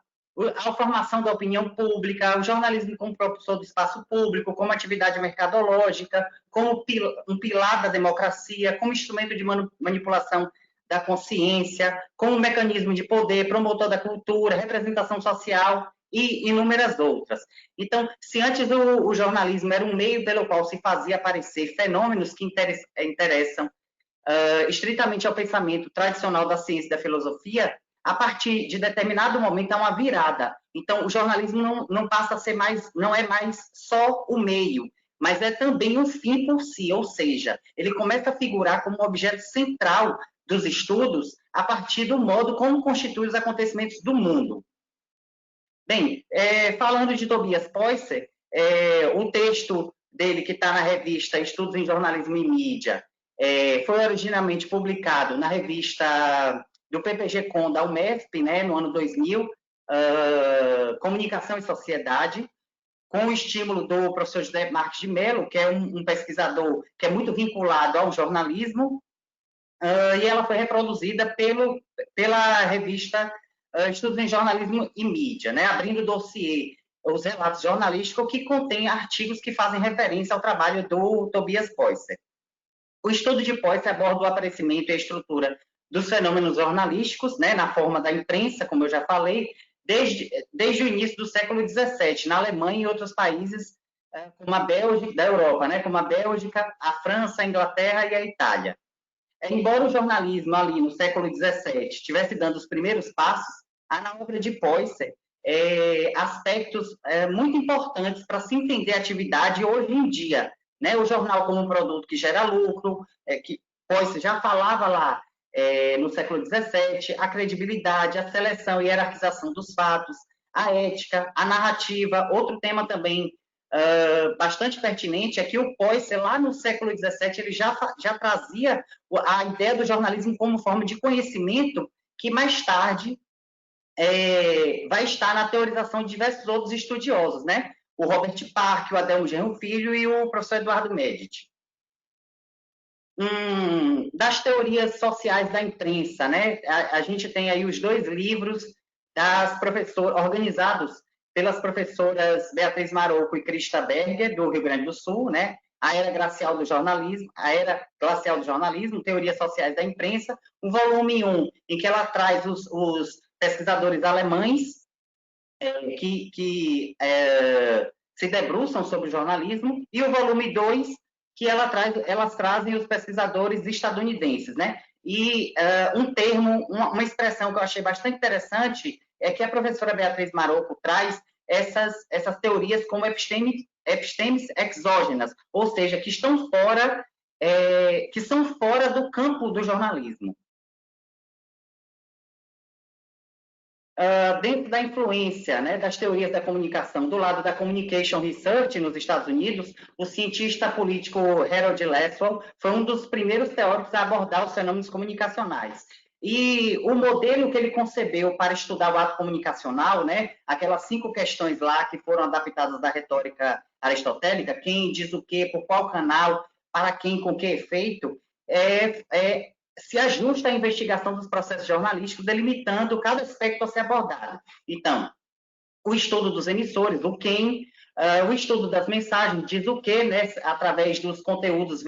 formação da opinião pública, o jornalismo como propulsor do espaço público, como atividade mercadológica, como um pilar da democracia, como instrumento de manipulação da consciência, como mecanismo de poder, promotor da cultura, representação social e inúmeras outras. Então, se antes o jornalismo era um meio pelo qual se fazia aparecer fenômenos que interessam estritamente ao pensamento tradicional da ciência e da filosofia, a partir de determinado momento há uma virada. Então, o jornalismo não passa a ser não é mais só o meio, mas é também um fim por si, ou seja, ele começa a figurar como um objeto central dos estudos a partir do modo como constitui os acontecimentos do mundo. Bem, falando de Tobias Poisser, o texto dele, que está na revista Estudos em Jornalismo e Mídia, foi originalmente publicado na revista do PPG-Com da UMESP, né, no ano 2000, Comunicação e Sociedade, com o estímulo do professor José Marques de Mello, que é um pesquisador que é muito vinculado ao jornalismo, e ela foi reproduzida pela revista Estudos em Jornalismo e Mídia, né, abrindo o dossiê, os relatos jornalísticos, que contém artigos que fazem referência ao trabalho do Tobias Poisser. O estudo de Poisser aborda o aparecimento e a estrutura dos fenômenos jornalísticos, né, na forma da imprensa, como eu já falei, desde o início do século XVII, na Alemanha e outros países, como a Bélgica, da Europa, né, como a Bélgica, a França, a Inglaterra e a Itália. Embora o jornalismo ali no século XVII estivesse dando os primeiros passos, há na obra de Poisson aspectos muito importantes para se entender a atividade hoje em dia, né? O jornal como um produto que gera lucro, que Poisson já falava lá no século XVII, a credibilidade, a seleção e hierarquização dos fatos, a ética, a narrativa. Outro tema também bastante pertinente é que o Poisson, lá no século XVII, ele já trazia a ideia do jornalismo como forma de conhecimento que mais tarde vai estar na teorização de diversos outros estudiosos, né? O Robert Park, o Adelmo Genro Filho e o professor Eduardo Medici. Das teorias sociais da imprensa, né? A gente tem aí os 2 livros das professoras, organizados pelas professoras Beatriz Maroco e Krista Berger, do Rio Grande do Sul, né? A Era Glacial do Jornalismo, Teorias Sociais da Imprensa, o volume 1, em que ela traz os pesquisadores alemães que se debruçam sobre o jornalismo, e o volume 2, que elas trazem os pesquisadores estadunidenses, né? E um termo, uma expressão que eu achei bastante interessante é que a professora Beatriz Maroco traz essas teorias como epistemes exógenas, ou seja, que são fora do campo do jornalismo. Dentro da influência, né, das teorias da comunicação, do lado da Communication Research nos Estados Unidos, o cientista político Harold Lasswell foi um dos primeiros teóricos a abordar os fenômenos comunicacionais. E o modelo que ele concebeu para estudar o ato comunicacional, né, aquelas 5 questões lá que foram adaptadas da retórica aristotélica, quem diz o quê, por qual canal, para quem, com que efeito, se ajusta à investigação dos processos jornalísticos, delimitando cada aspecto a ser abordado. Então, o estudo dos emissores, o quem, o estudo das mensagens, diz o que, né, através dos conteúdos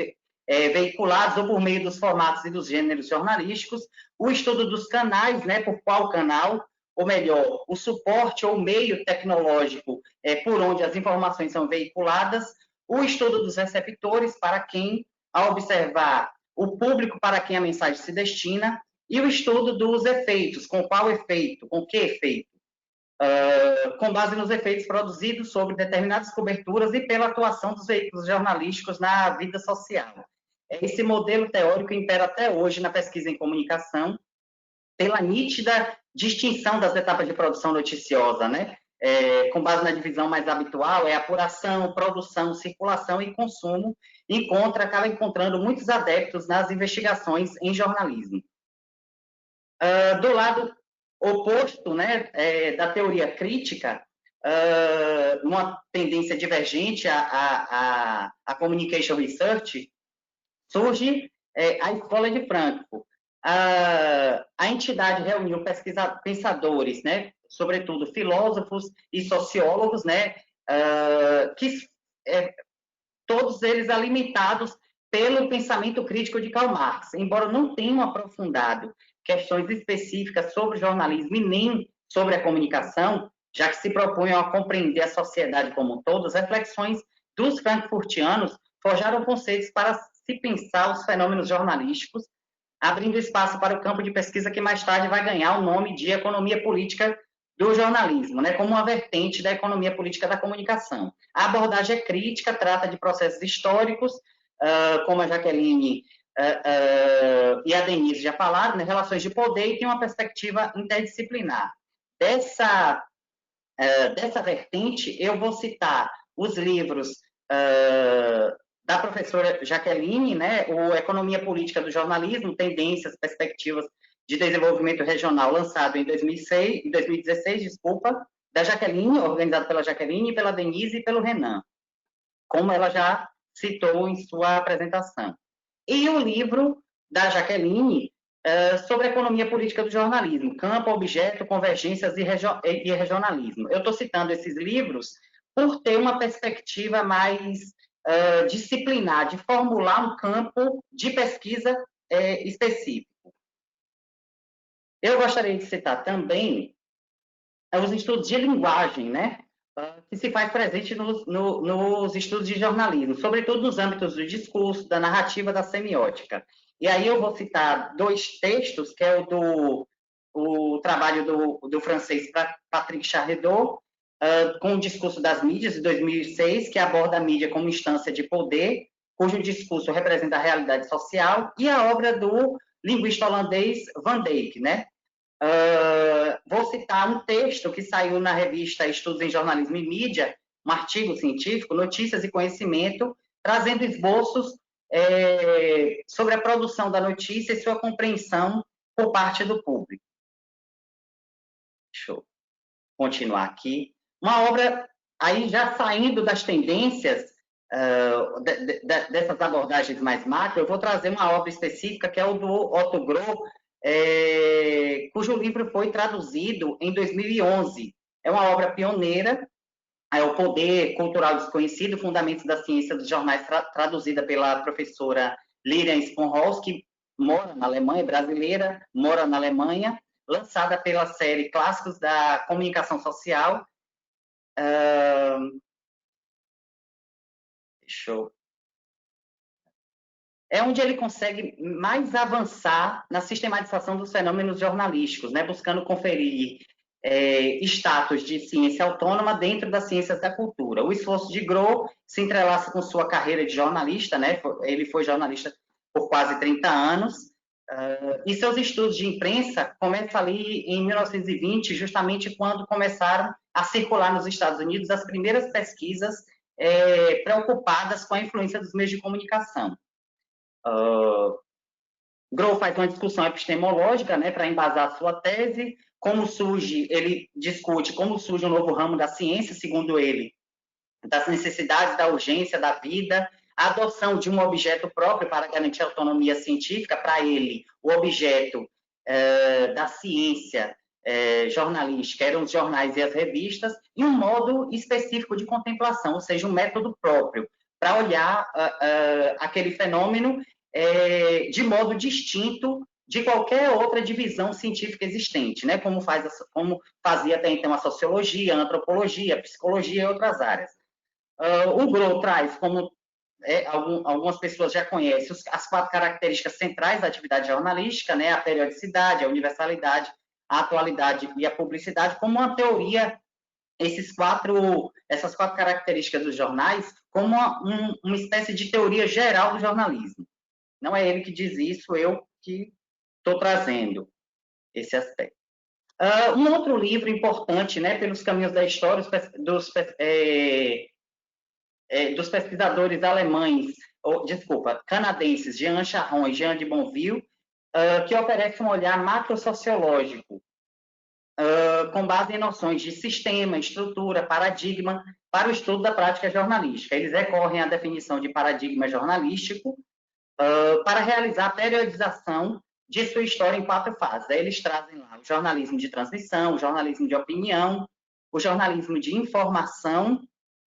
veiculados ou por meio dos formatos e dos gêneros jornalísticos, o estudo dos canais, né, por qual canal, ou melhor, o suporte ou meio tecnológico por onde as informações são veiculadas, o estudo dos receptores, para quem, ao observar o público para quem a mensagem se destina, e o estudo dos efeitos, com qual efeito, com que efeito, com base nos efeitos produzidos sobre determinadas coberturas e pela atuação dos veículos jornalísticos na vida social. Esse modelo teórico impera até hoje na pesquisa em comunicação, pela nítida distinção das etapas de produção noticiosa, né? Com base na divisão mais habitual, apuração, produção, circulação e consumo, acaba encontrando muitos adeptos nas investigações em jornalismo. Do lado oposto, né, da teoria crítica, uma tendência divergente à Communication Research, surge a Escola de Frankfurt. A entidade reuniu pensadores, né, sobretudo filósofos e sociólogos, né, todos eles alimentados pelo pensamento crítico de Karl Marx. Embora não tenham aprofundado questões específicas sobre o jornalismo e nem sobre a comunicação, já que se propunham a compreender a sociedade como um todo, as reflexões dos frankfurtianos forjaram conceitos para se pensar os fenômenos jornalísticos, abrindo espaço para o campo de pesquisa que mais tarde vai ganhar o nome de economia política do jornalismo, né, como uma vertente da economia política da comunicação. A abordagem é crítica, trata de processos históricos, como a Jaqueline e a Denise já falaram, né, relações de poder, e tem uma perspectiva interdisciplinar. Dessa vertente, eu vou citar os livros da professora Jaqueline, né, o Economia Política do Jornalismo, Tendências, Perspectivas de Desenvolvimento Regional, lançado em 2016, da Jaqueline, organizado pela Jaqueline, pela Denise e pelo Renan, como ela já citou em sua apresentação. E o livro da Jaqueline sobre a economia política do jornalismo, Campo, Objeto, Convergências e Regionalismo. Eu estou citando esses livros por ter uma perspectiva mais disciplinar, de formular um campo de pesquisa específico. Eu gostaria de citar também os estudos de linguagem, né? Que se faz presente nos estudos de jornalismo, sobretudo nos âmbitos do discurso, da narrativa, da semiótica. E aí eu vou citar 2 textos, que é o trabalho do francês Patrick Charredot, com o discurso das mídias, de 2006, que aborda a mídia como instância de poder, cujo discurso representa a realidade social, e a obra do linguista holandês Van Dijk, né? Vou citar um texto que saiu na revista Estudos em Jornalismo e Mídia, um artigo científico, Notícias e Conhecimento, trazendo esboços sobre a produção da notícia e sua compreensão por parte do público. Deixa eu continuar aqui. Uma obra, aí já saindo das tendências dessas abordagens mais macro, eu vou trazer uma obra específica, que é o do Otto Groh, cujo livro foi traduzido em 2011. É uma obra pioneira, é O Poder Cultural Desconhecido, Fundamentos da Ciência dos Jornais, traduzida pela professora Lilian Sponholz, que mora na Alemanha, brasileira, mora na Alemanha, lançada pela série Clássicos da Comunicação Social. É onde ele consegue mais avançar na sistematização dos fenômenos jornalísticos, né, buscando conferir status de ciência autônoma dentro das ciências da cultura. O esforço de Groh se entrelaça com sua carreira de jornalista, né, ele foi jornalista por quase 30 anos, e seus estudos de imprensa começam ali em 1920, justamente quando começaram a circular nos Estados Unidos as primeiras pesquisas preocupadas com a influência dos meios de comunicação. Groh faz uma discussão epistemológica, né, para embasar sua tese, ele discute como surge um novo ramo da ciência, segundo ele, das necessidades, da urgência, da vida, a adoção de um objeto próprio para garantir a autonomia científica. Para ele, o objeto da ciência jornalística eram os jornais e as revistas, e um modo específico de contemplação, ou seja, um método próprio, para olhar aquele fenômeno de modo distinto de qualquer outra divisão científica existente, né? Como fazia até então a sociologia, a antropologia, a psicologia e outras áreas. O Groh traz, como algumas pessoas já conhecem, as 4 características centrais da atividade jornalística, né? A periodicidade, a universalidade, a atualidade e a publicidade, como uma teoria, essas 4 características dos jornais, como uma espécie de teoria geral do jornalismo. Não é ele que diz isso, eu que estou trazendo esse aspecto. Um outro livro importante, né, pelos caminhos da história, dos pesquisadores alemães, canadenses, Jean Charron e Jean de Bonville, que oferece um olhar macrosociológico, com base em noções de sistema, estrutura, paradigma, para o estudo da prática jornalística. Eles recorrem à definição de paradigma jornalístico para realizar a periodização de sua história em 4 fases. Aí eles trazem lá o jornalismo de transmissão, o jornalismo de opinião, o jornalismo de informação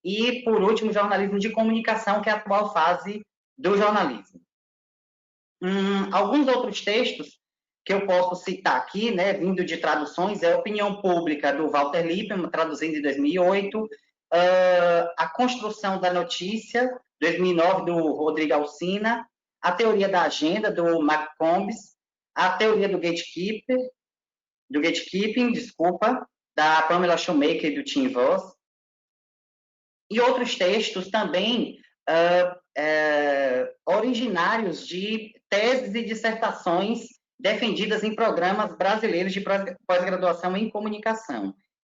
e, por último, o jornalismo de comunicação, que é a atual fase do jornalismo. Alguns outros textos que eu posso citar aqui, né, vindo de traduções, é a Opinião Pública, do Walter Lippmann, traduzindo em 2008, A Construção da Notícia, 2009, do Rodrigo Alsina, A Teoria da Agenda, do Mark Combs, A Teoria do Gatekeeping, da Pamela Shoemaker e do Tim Voss, e outros textos também originários de teses e dissertações defendidas em programas brasileiros de pós-graduação em comunicação.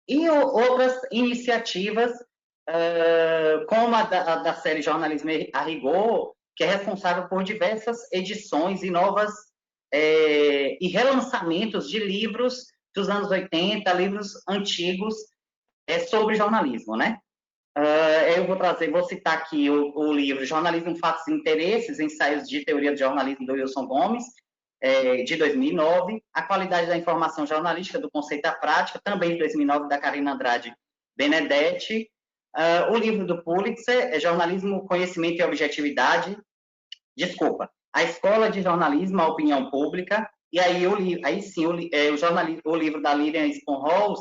E outras iniciativas, como a da série Jornalismo a Rigor, que é responsável por diversas edições e e relançamentos de livros dos anos 80, livros antigos sobre jornalismo, né? Vou citar aqui o livro Jornalismo, Fatos e Interesses, Ensaios de Teoria do Jornalismo, do Wilson Gomes, de 2009, A Qualidade da Informação Jornalística, do Conceito à Prática, também de 2009, da Karina Andrade Benedetti, o livro do Pulitzer, Jornalismo, Conhecimento e Objetividade, A Escola de Jornalismo, a Opinião Pública, E aí eu li, aí sim, eu li, o livro da Lilian Sponholz,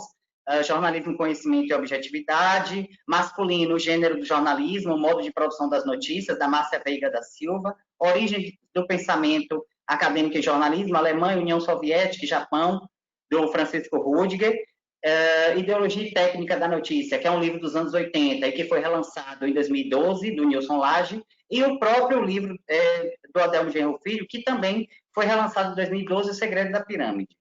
Jornalismo, Conhecimento e Objetividade, Masculino, Gênero do Jornalismo, Modo de Produção das Notícias, da Márcia Veiga da Silva, Origem do Pensamento Acadêmico e Jornalismo, Alemanha, União Soviética e Japão, do Francisco Rudiger, Ideologia e Técnica da Notícia, que é um livro dos anos 80 e que foi relançado em 2012, do Nilson Lage, e o próprio livro do Adelmo Genro Filho, que também foi relançado em 2012, O Segredo da Pirâmide.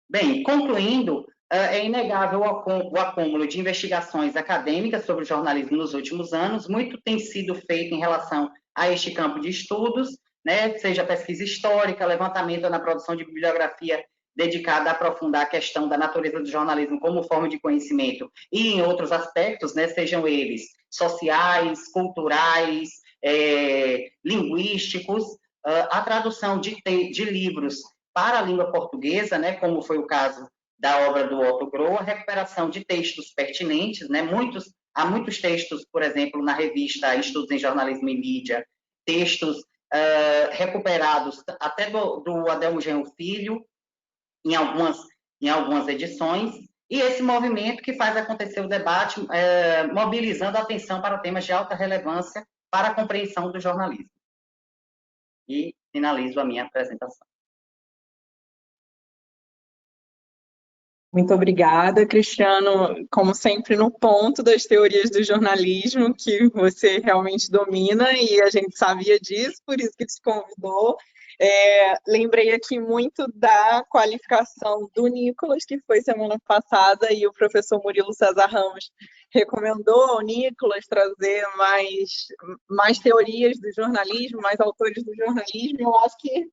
Bem, concluindo, é inegável o acúmulo de investigações acadêmicas sobre o jornalismo nos últimos anos. Muito tem sido feito em relação a este campo de estudos, né, seja pesquisa histórica, levantamento na produção de bibliografia dedicada a aprofundar a questão da natureza do jornalismo como forma de conhecimento e em outros aspectos, né, sejam eles sociais, culturais, linguísticos, a tradução de livros para a língua portuguesa, né, como foi o caso da obra do Otto Groh, a recuperação de textos pertinentes, né, há muitos textos, por exemplo, na revista Estudos em Jornalismo e Mídia, textos recuperados até do Adelmo Genro Filho, em algumas edições, e esse movimento que faz acontecer o debate, mobilizando a atenção para temas de alta relevância para a compreensão do jornalismo. E finalizo a minha apresentação. Muito obrigada, Cristiano, como sempre, no ponto das teorias do jornalismo, que você realmente domina, e a gente sabia disso, por isso que te convidou. Lembrei aqui muito da qualificação do Nicolas, que foi semana passada, e o professor Murilo César Ramos recomendou ao Nicolas trazer mais teorias do jornalismo, mais autores do jornalismo. Eu acho que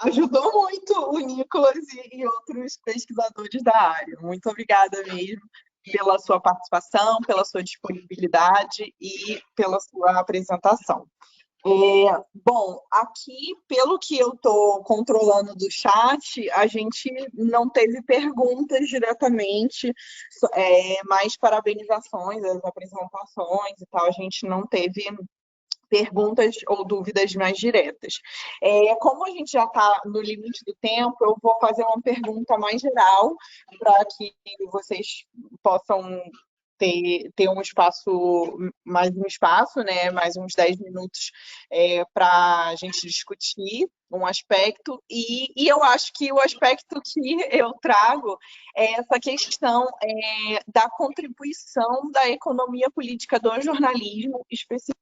ajudou muito o Nicolas e outros pesquisadores da área. Muito obrigada mesmo pela sua participação, pela sua disponibilidade e pela sua apresentação. Bom, aqui, pelo que eu estou controlando do chat, a gente não teve perguntas diretamente, mais parabenizações, as apresentações e tal, a gente não teve perguntas ou dúvidas mais diretas. Como a gente já está no limite do tempo, eu vou fazer uma pergunta mais geral para que vocês possam ter um espaço, né, mais uns 10 minutos para a gente discutir um aspecto, e eu acho que o aspecto que eu trago é essa questão da contribuição da economia política do jornalismo, especificamente.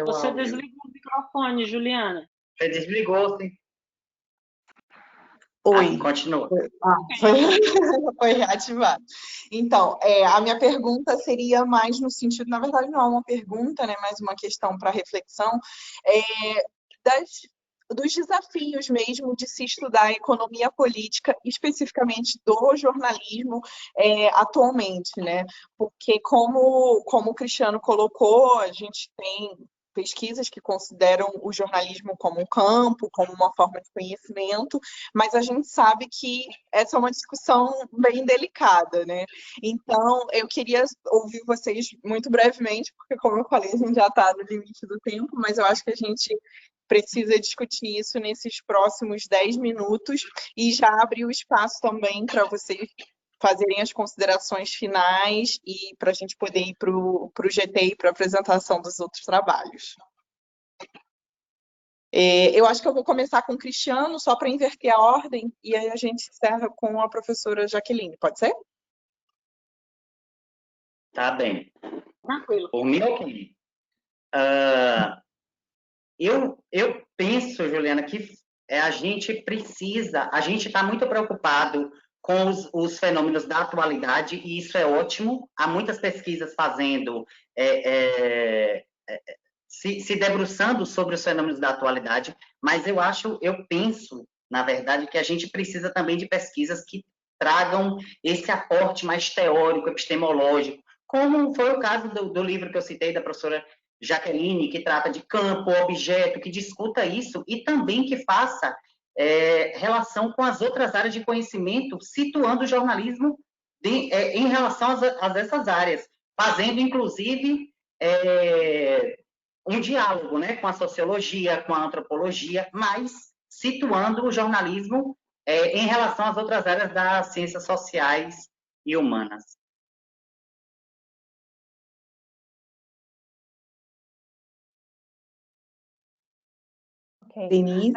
Você desligou o microfone, Juliana. Você desligou, sim. Oi. Continua. Foi reativado. Então, a minha pergunta seria mais no sentido, na verdade não é uma pergunta, né, mas uma questão para reflexão, dos desafios mesmo de se estudar a economia política, especificamente do jornalismo atualmente, né? Porque como o Cristiano colocou, a gente tem pesquisas que consideram o jornalismo como um campo, como uma forma de conhecimento, mas a gente sabe que essa é uma discussão bem delicada, né? Então, eu queria ouvir vocês muito brevemente, porque, como eu falei, a gente já está no limite do tempo, mas eu acho que a gente precisa discutir isso nesses próximos 10 minutos e já abrir o espaço também para vocês fazerem as considerações finais e para a gente poder ir para o GT e para a apresentação dos outros trabalhos. Eu acho que eu vou começar com o Cristiano, só para inverter a ordem, e aí a gente encerra com a professora Jaqueline, pode ser? Tá bem. Tranquilo. Por mim, ok. Eu penso, Juliana, que a gente está muito preocupado com os fenômenos da atualidade, e isso é ótimo. Há muitas pesquisas fazendo, se debruçando sobre os fenômenos da atualidade, mas eu penso, na verdade, que a gente precisa também de pesquisas que tragam esse aporte mais teórico, epistemológico, como foi o caso do livro que eu citei, da professora Jaqueline, que trata de campo, objeto, que discuta isso, e também que faça relação com as outras áreas de conhecimento, situando o jornalismo em relação a essas áreas, fazendo, inclusive, um diálogo, né, com a sociologia, com a antropologia, mas situando o jornalismo em relação às outras áreas das ciências sociais e humanas. Ok. Denise?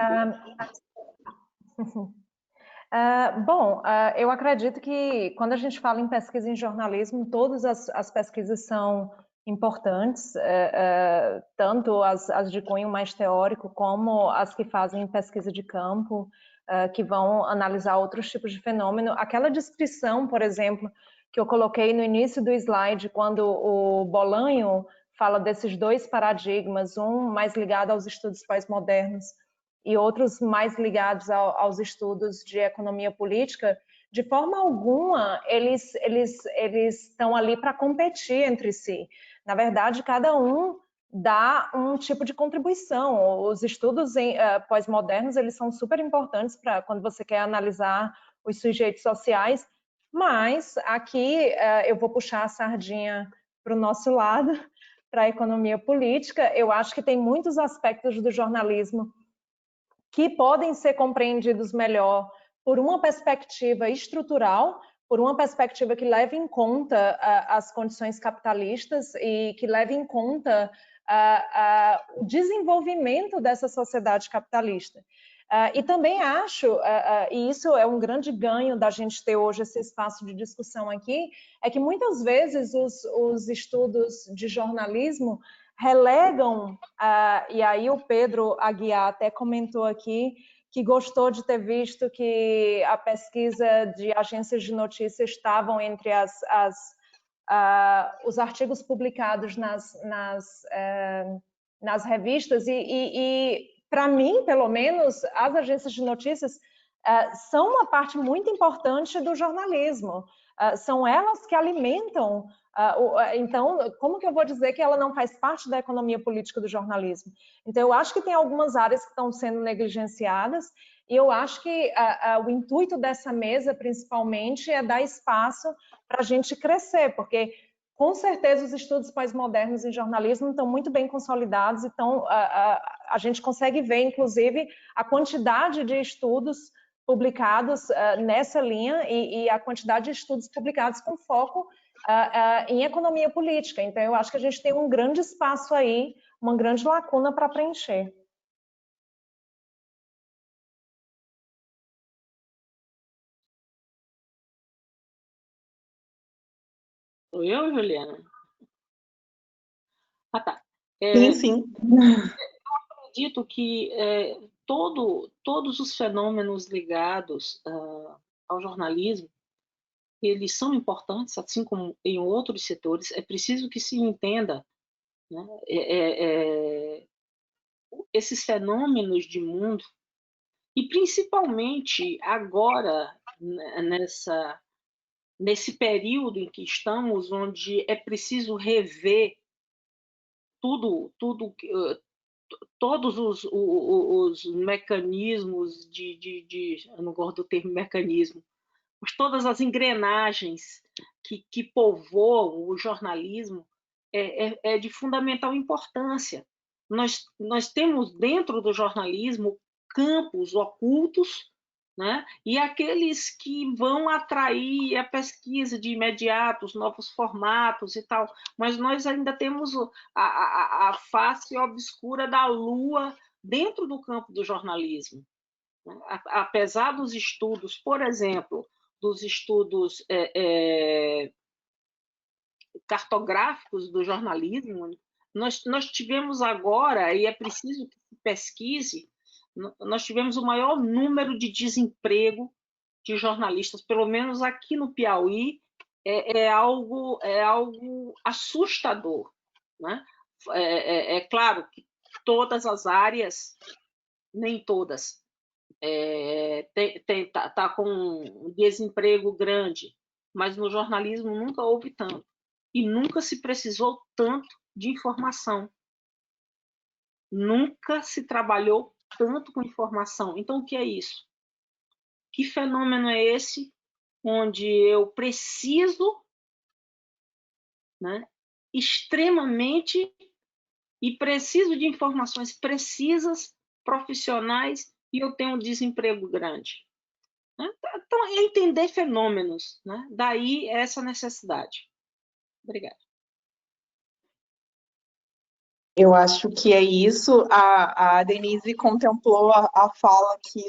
Eu acredito que quando a gente fala em pesquisa em jornalismo, todas as pesquisas são importantes, tanto as de cunho mais teórico, como as que fazem pesquisa de campo, que vão analisar outros tipos de fenômeno. Aquela descrição, por exemplo, que eu coloquei no início do slide, quando o Bolanho fala desses dois paradigmas, um mais ligado aos estudos pós-modernos, e outros mais ligados aos estudos de economia política, de forma alguma eles estão ali para competir entre si. Na verdade, cada um dá um tipo de contribuição. Os estudos pós-modernos, eles são super importantes para quando você quer analisar os sujeitos sociais, mas aqui eu vou puxar a sardinha para o nosso lado, para a economia política. Eu acho que tem muitos aspectos do jornalismo que podem ser compreendidos melhor por uma perspectiva estrutural, por uma perspectiva que leve em conta as condições capitalistas e que leve em conta o desenvolvimento dessa sociedade capitalista. E também acho, e isso é um grande ganho da gente ter hoje esse espaço de discussão aqui, é que muitas vezes os estudos de jornalismo relegam, e aí o Pedro Aguiar até comentou aqui, que gostou de ter visto que a pesquisa de agências de notícias estavam entre os artigos publicados nas revistas, e para mim, pelo menos, as agências de notícias são uma parte muito importante do jornalismo. São elas que alimentam. Então, como que eu vou dizer que ela não faz parte da economia política do jornalismo? Então, eu acho que tem algumas áreas que estão sendo negligenciadas, e eu acho que o intuito dessa mesa, principalmente, é dar espaço para a gente crescer, porque, com certeza, os estudos pós-modernos em jornalismo estão muito bem consolidados, então a gente consegue ver, inclusive, a quantidade de estudos publicados nessa linha e a quantidade de estudos publicados com foco em economia política. Então, eu acho que a gente tem um grande espaço aí, uma grande lacuna para preencher. Sou eu, Juliana? Ah, tá. Sim. Eu acredito que todos os fenômenos ligados ao jornalismo, eles são importantes, assim como em outros setores. É preciso que se entenda, né, esses fenômenos de mundo, e principalmente agora, nesse período em que estamos, onde é preciso rever todos os mecanismos eu não gosto do termo mecanismo, mas todas as engrenagens que povoam o jornalismo é de fundamental importância. Nós temos dentro do jornalismo campos ocultos, né? E aqueles que vão atrair a pesquisa de imediato, os novos formatos e tal, mas nós ainda temos a face obscura da lua dentro do campo do jornalismo. Apesar dos estudos, por exemplo, dos estudos cartográficos do jornalismo, nós tivemos agora, e é preciso que se pesquise, nós tivemos o maior número de desemprego de jornalistas, pelo menos aqui no Piauí, é algo assustador, né? É claro que todas as áreas, nem todas, tá com um desemprego grande, mas no jornalismo nunca houve tanto, e nunca se precisou tanto de informação, nunca se trabalhou tanto com informação. Então, o que é isso? Que fenômeno é esse onde eu preciso, né, extremamente e preciso de informações precisas, profissionais, e eu tenho um desemprego grande. Né? Então, é entender fenômenos, né? Daí essa necessidade. Obrigada. Eu acho que é isso. A Denise contemplou a fala aqui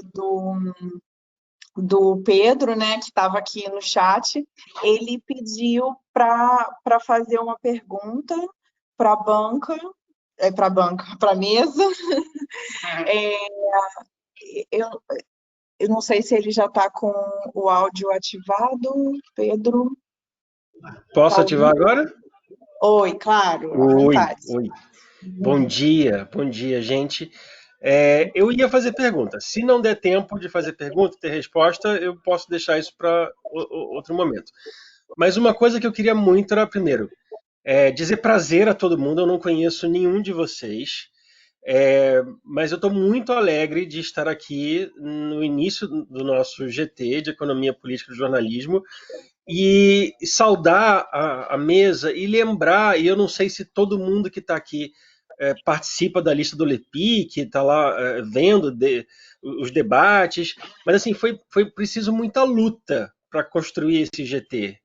do Pedro, né, que estava aqui no chat. Ele pediu para fazer uma pergunta para a banca, para a mesa. Eu, eu não sei se ele já está com o áudio ativado, Pedro. Posso Tá ativar agora? Oi, claro, à Oi, vontade. oi. Bom dia, gente. Eu ia fazer pergunta. Se não der tempo de fazer pergunta, ter resposta, eu posso deixar isso para outro momento. Mas uma coisa que eu queria muito era, primeiro, dizer prazer a todo mundo. Eu não conheço nenhum de vocês, mas eu estou muito alegre de estar aqui no início do nosso GT, de Economia Política e Jornalismo, e saudar a mesa e lembrar, e eu não sei se todo mundo que está aqui participa da lista do LEPI, que está lá vendo os debates, mas assim, foi preciso muita luta para construir esse GT.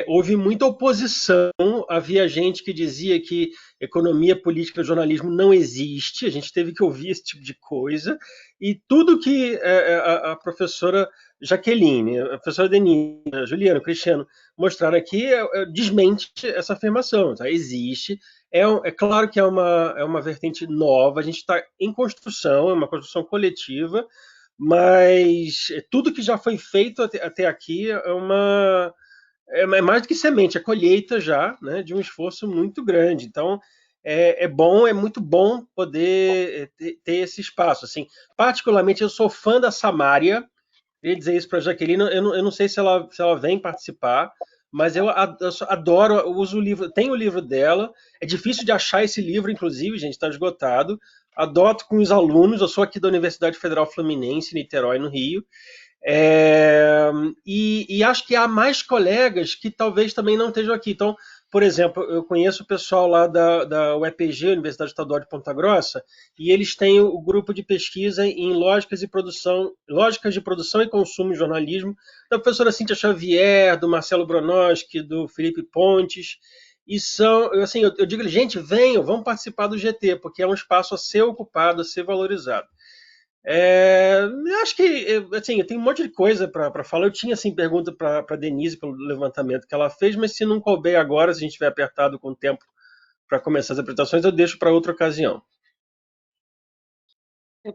Houve muita oposição, havia gente que dizia que economia política e jornalismo não existe, a gente teve que ouvir esse tipo de coisa, e tudo que a professora Jaqueline, a professora Denise, a Juliana, o Cristiano mostraram aqui desmente essa afirmação. Tá? Existe, é claro que é uma vertente nova, a gente está em construção, é uma construção coletiva, mas tudo que já foi feito até aqui é mais do que semente, é colheita já, né, de um esforço muito grande. Então, é muito bom poder ter esse espaço. Assim, particularmente, eu sou fã da Samária. Queria dizer isso para a Jaqueline. Eu não sei se ela vem participar, mas eu adoro, eu uso o livro, tenho o livro dela. É difícil de achar esse livro, inclusive, gente, está esgotado. Adoto com os alunos. Eu sou aqui da Universidade Federal Fluminense, Niterói, no Rio. E acho que há mais colegas que talvez também não estejam aqui. Então, por exemplo, eu conheço o pessoal lá da UEPG, Universidade Estadual de Ponta Grossa, e eles têm o grupo de pesquisa em lógicas de produção e consumo em jornalismo, da professora Cíntia Xavier, do Marcelo Bronoski, do Felipe Pontes. E são, assim, eu digo, gente, venham, vamos participar do GT, porque é um espaço a ser ocupado, a ser valorizado. Eu acho que assim, eu tenho um monte de coisa para falar. Eu tinha assim, pergunta para a Denise pelo levantamento que ela fez, mas se não couber agora, se a gente estiver apertado com o tempo para começar as apresentações, eu deixo para outra ocasião.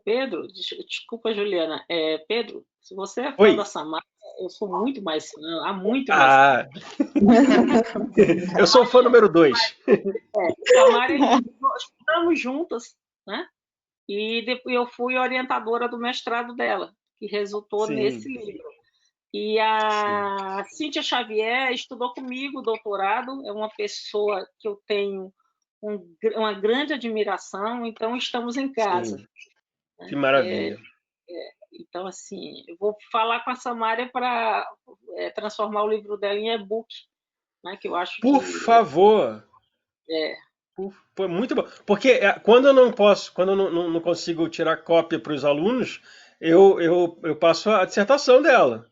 Pedro, desculpa, Juliana. Pedro, se você é fã da Samara, eu sou muito mais fã, há muito mais eu sou fã número 2. Samara, nós estamos juntas, né? E depois eu fui orientadora do mestrado dela, que resultou nesse livro. E a Cíntia Xavier estudou comigo o doutorado, é uma pessoa que eu tenho uma grande admiração, então estamos em casa. Que maravilha. Então, assim, eu vou falar com a Samária para transformar o livro dela em e-book, né, que eu acho Por favor! Foi muito bom. Porque quando eu não consigo tirar cópia para os alunos, eu passo a dissertação dela.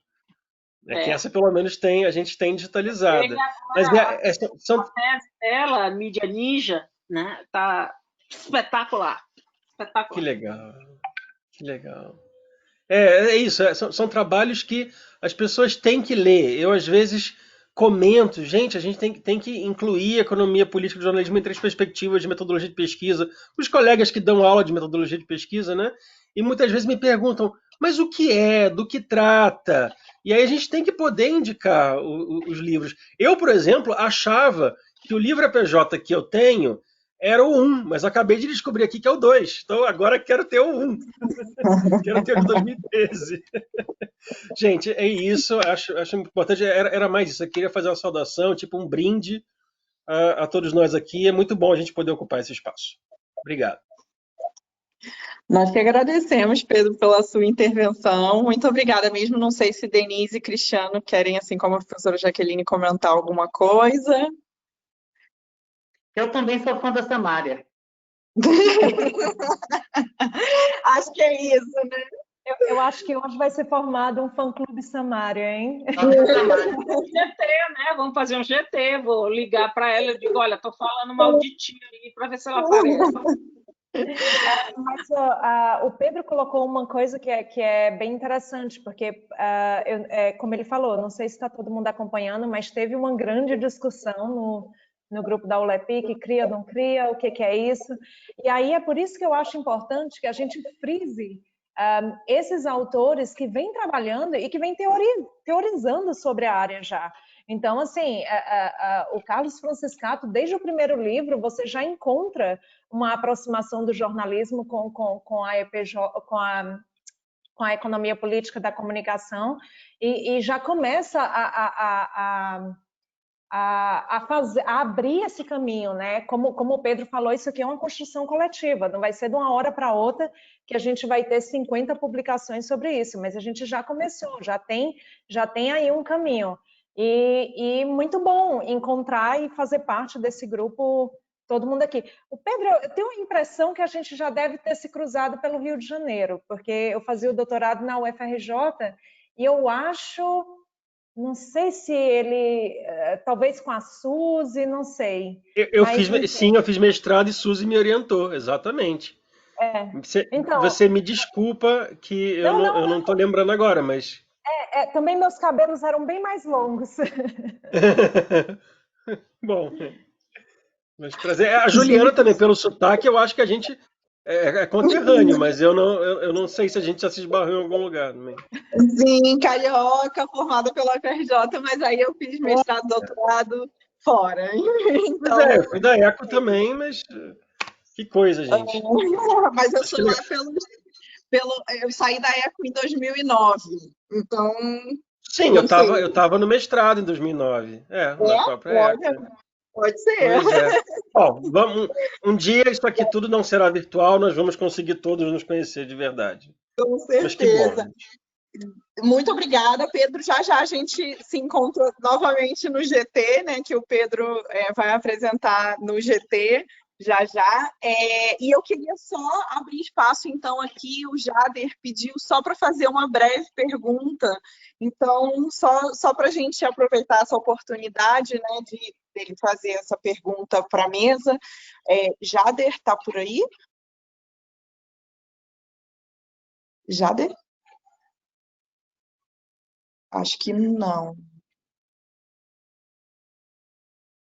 Que essa pelo menos a gente tem digitalizada. Mas a tese dela, Mídia Ninja, né, tá espetacular. Que legal. Que legal. É isso, são trabalhos que as pessoas têm que ler. Eu, às vezes, comento, gente, a gente tem que incluir economia política e jornalismo entre as perspectivas de metodologia de pesquisa, os colegas que dão aula de metodologia de pesquisa, né? E muitas vezes me perguntam, mas o que é, do que trata? E aí a gente tem que poder indicar os livros. Eu, por exemplo, achava que o livro APJ que eu tenho era o 1, mas acabei de descobrir aqui que é o 2. Então agora quero ter o 1. Quero ter o de 2013. Gente, é isso. Acho importante. Era mais isso. Eu queria fazer uma saudação, tipo um brinde a todos nós aqui. É muito bom a gente poder ocupar esse espaço. Obrigado. Nós que agradecemos, Pedro, pela sua intervenção. Muito obrigada mesmo. Não sei se Denise e Cristiano querem, assim como a professora Jaqueline, comentar alguma coisa. Eu também sou fã da Samária. Acho que é isso, né? Eu acho que hoje vai ser formado um fã-clube Samária, hein? GT, né? Vamos fazer um GT. Vou ligar para ela e digo, olha, tô falando mal de ti aí para ver se ela aparece. Mas o Pedro colocou uma coisa que é bem interessante, porque, como ele falou, não sei se está todo mundo acompanhando, mas teve uma grande discussão no grupo da ULEPIC, cria ou não cria, o que é isso. E aí é por isso que eu acho importante que a gente frise esses autores que vêm trabalhando e que vêm teorizando sobre a área já. Então, assim, o Carlos Franciscato, desde o primeiro livro, você já encontra uma aproximação do jornalismo com a EPJ, com a economia política da comunicação, e já começa a abrir esse caminho, né? Como o Pedro falou, isso aqui é uma construção coletiva, não vai ser de uma hora para outra que a gente vai ter 50 publicações sobre isso, mas a gente já começou, já tem aí um caminho. E muito bom encontrar e fazer parte desse grupo, todo mundo aqui. O Pedro, eu tenho a impressão que a gente já deve ter se cruzado pelo Rio de Janeiro, porque eu fazia o doutorado na UFRJ e eu acho... Não sei se ele, talvez com a Suzy, não sei. Eu fiz mestrado e Suzy me orientou, exatamente. Então, Você me desculpa que eu não estou lembrando agora, mas... também meus cabelos eram bem mais longos. Bom, mas prazer. A Juliana também, pelo sotaque, eu acho que a gente é conterrâneo, mas eu não sei se a gente já se esbarrou em algum lugar também. Sim, carioca, formada pela UFRJ, mas aí eu fiz mestrado, doutorado fora. Então... Pois eu fui da ECO também, mas que coisa, gente. Mas eu sou lá eu saí da ECO em 2009, então... Sim, eu tava no mestrado em 2009, na própria ECO. Pode ser. Pois é. Bom, um dia isso aqui tudo não será virtual, nós vamos conseguir todos nos conhecer de verdade. Com certeza. Mas que bom. Muito obrigada, Pedro. Já a gente se encontra novamente no GT, né? Que o Pedro vai apresentar no GT já. E eu queria só abrir espaço, então, aqui. O Jader pediu só para fazer uma breve pergunta. Então, só para a gente aproveitar essa oportunidade, né, dele fazer essa pergunta para a mesa. Jader, está por aí? Jader? Acho que não.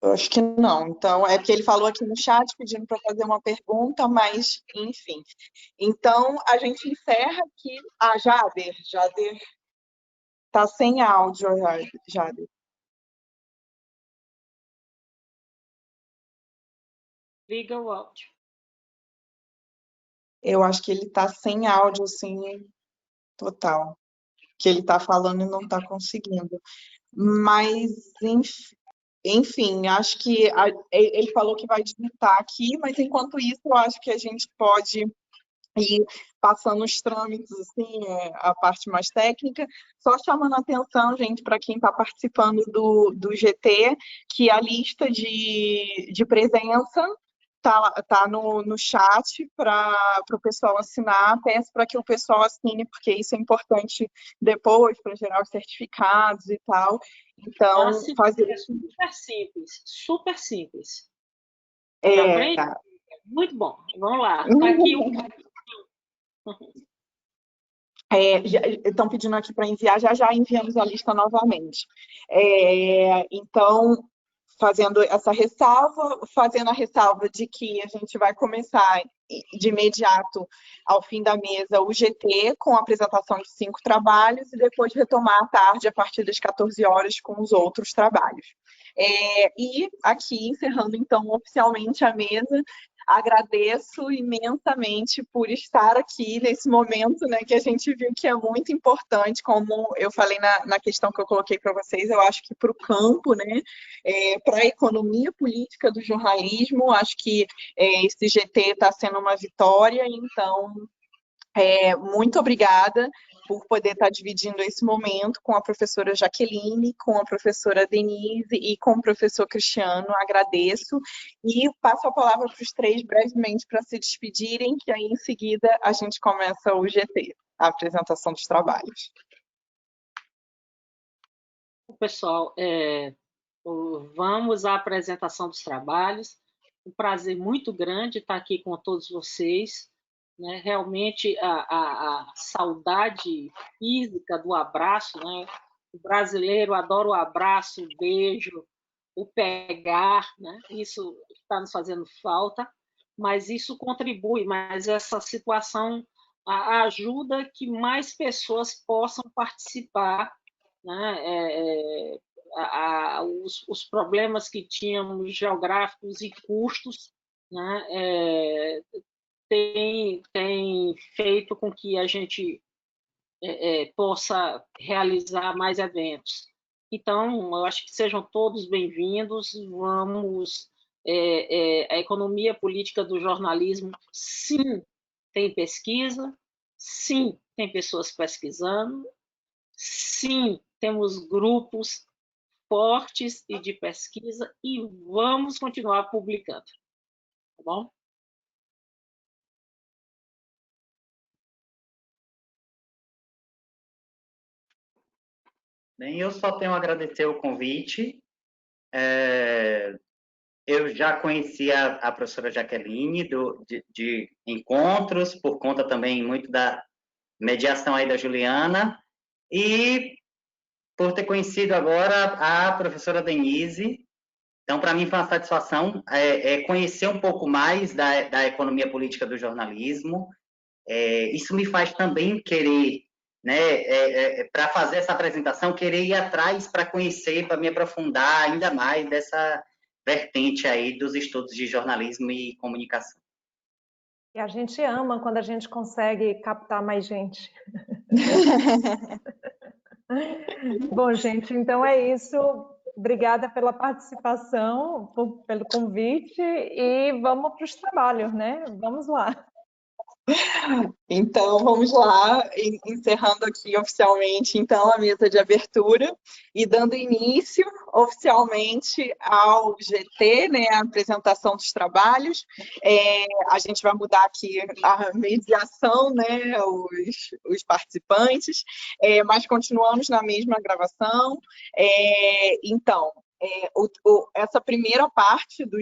Eu acho que não. Então, é porque ele falou aqui no chat pedindo para fazer uma pergunta, mas, enfim. Então, a gente encerra aqui. Jader está sem áudio, Jader. Liga o áudio. Eu acho que ele está sem áudio, assim, total. Que ele está falando e não está conseguindo. Mas, enfim, acho que ele falou que vai digitar aqui, mas enquanto isso, eu acho que a gente pode ir passando os trâmites, assim, a parte mais técnica, só chamando a atenção, gente, para quem está participando do GT, que a lista de presença tá no chat para o pessoal assinar. Peço para que o pessoal assine, porque isso é importante depois para gerar os certificados e tal. Então, fazer isso. Super simples, super simples. Tá. Muito bom. Vamos lá. Tá aqui estão pedindo aqui para enviar, já enviamos a lista novamente. Então, fazendo essa ressalva, fazendo a ressalva de que a gente vai começar de imediato, ao fim da mesa, o GT, com a apresentação de 5 trabalhos, e depois retomar à tarde, a partir das 14 horas, com os outros trabalhos. E aqui, encerrando, então, oficialmente a mesa, agradeço imensamente por estar aqui nesse momento, né, que a gente viu que é muito importante, como eu falei na questão que eu coloquei para vocês, eu acho que para o campo, né, para a economia política do jornalismo, acho que esse GT está sendo uma vitória, então, muito obrigada. por poder estar dividindo esse momento com a professora Jaqueline, com a professora Denise e com o professor Cristiano. Agradeço e passo a palavra para os três brevemente para se despedirem, que aí em seguida a gente começa o GT, a apresentação dos trabalhos. Pessoal, vamos à apresentação dos trabalhos. Um prazer muito grande estar aqui com todos vocês. Né? Realmente, a saudade física do abraço, né? O brasileiro adora o abraço, o beijo, o pegar, né? Isso está nos fazendo falta, mas isso contribui, mas essa situação ajuda que mais pessoas possam participar, né? Os problemas que tínhamos geográficos e custos, né? Tem feito com que a gente possa realizar mais eventos. Então, eu acho que sejam todos bem-vindos. Vamos. A economia política do jornalismo, sim, tem pesquisa, sim, tem pessoas pesquisando, sim, temos grupos fortes e de pesquisa e vamos continuar publicando. Tá bom? Bem, eu só tenho a agradecer o convite. Eu já conhecia a professora Jaqueline de encontros, por conta também muito da mediação aí da Juliana, e por ter conhecido agora a professora Denise. Então, para mim foi uma satisfação conhecer um pouco mais da economia política do jornalismo. Isso me faz também querer, né, para fazer essa apresentação, querer ir atrás para conhecer, para me aprofundar ainda mais dessa vertente aí dos estudos de jornalismo e comunicação. E a gente ama quando a gente consegue captar mais gente. Bom, gente, então é isso. Obrigada pela participação, pelo convite e vamos para os trabalhos, né? Vamos lá. Então, vamos lá, encerrando aqui oficialmente, então, a mesa de abertura e dando início oficialmente ao GT, né, a apresentação dos trabalhos. A gente vai mudar aqui a mediação, né, os participantes, mas continuamos na mesma gravação. Então, essa primeira parte do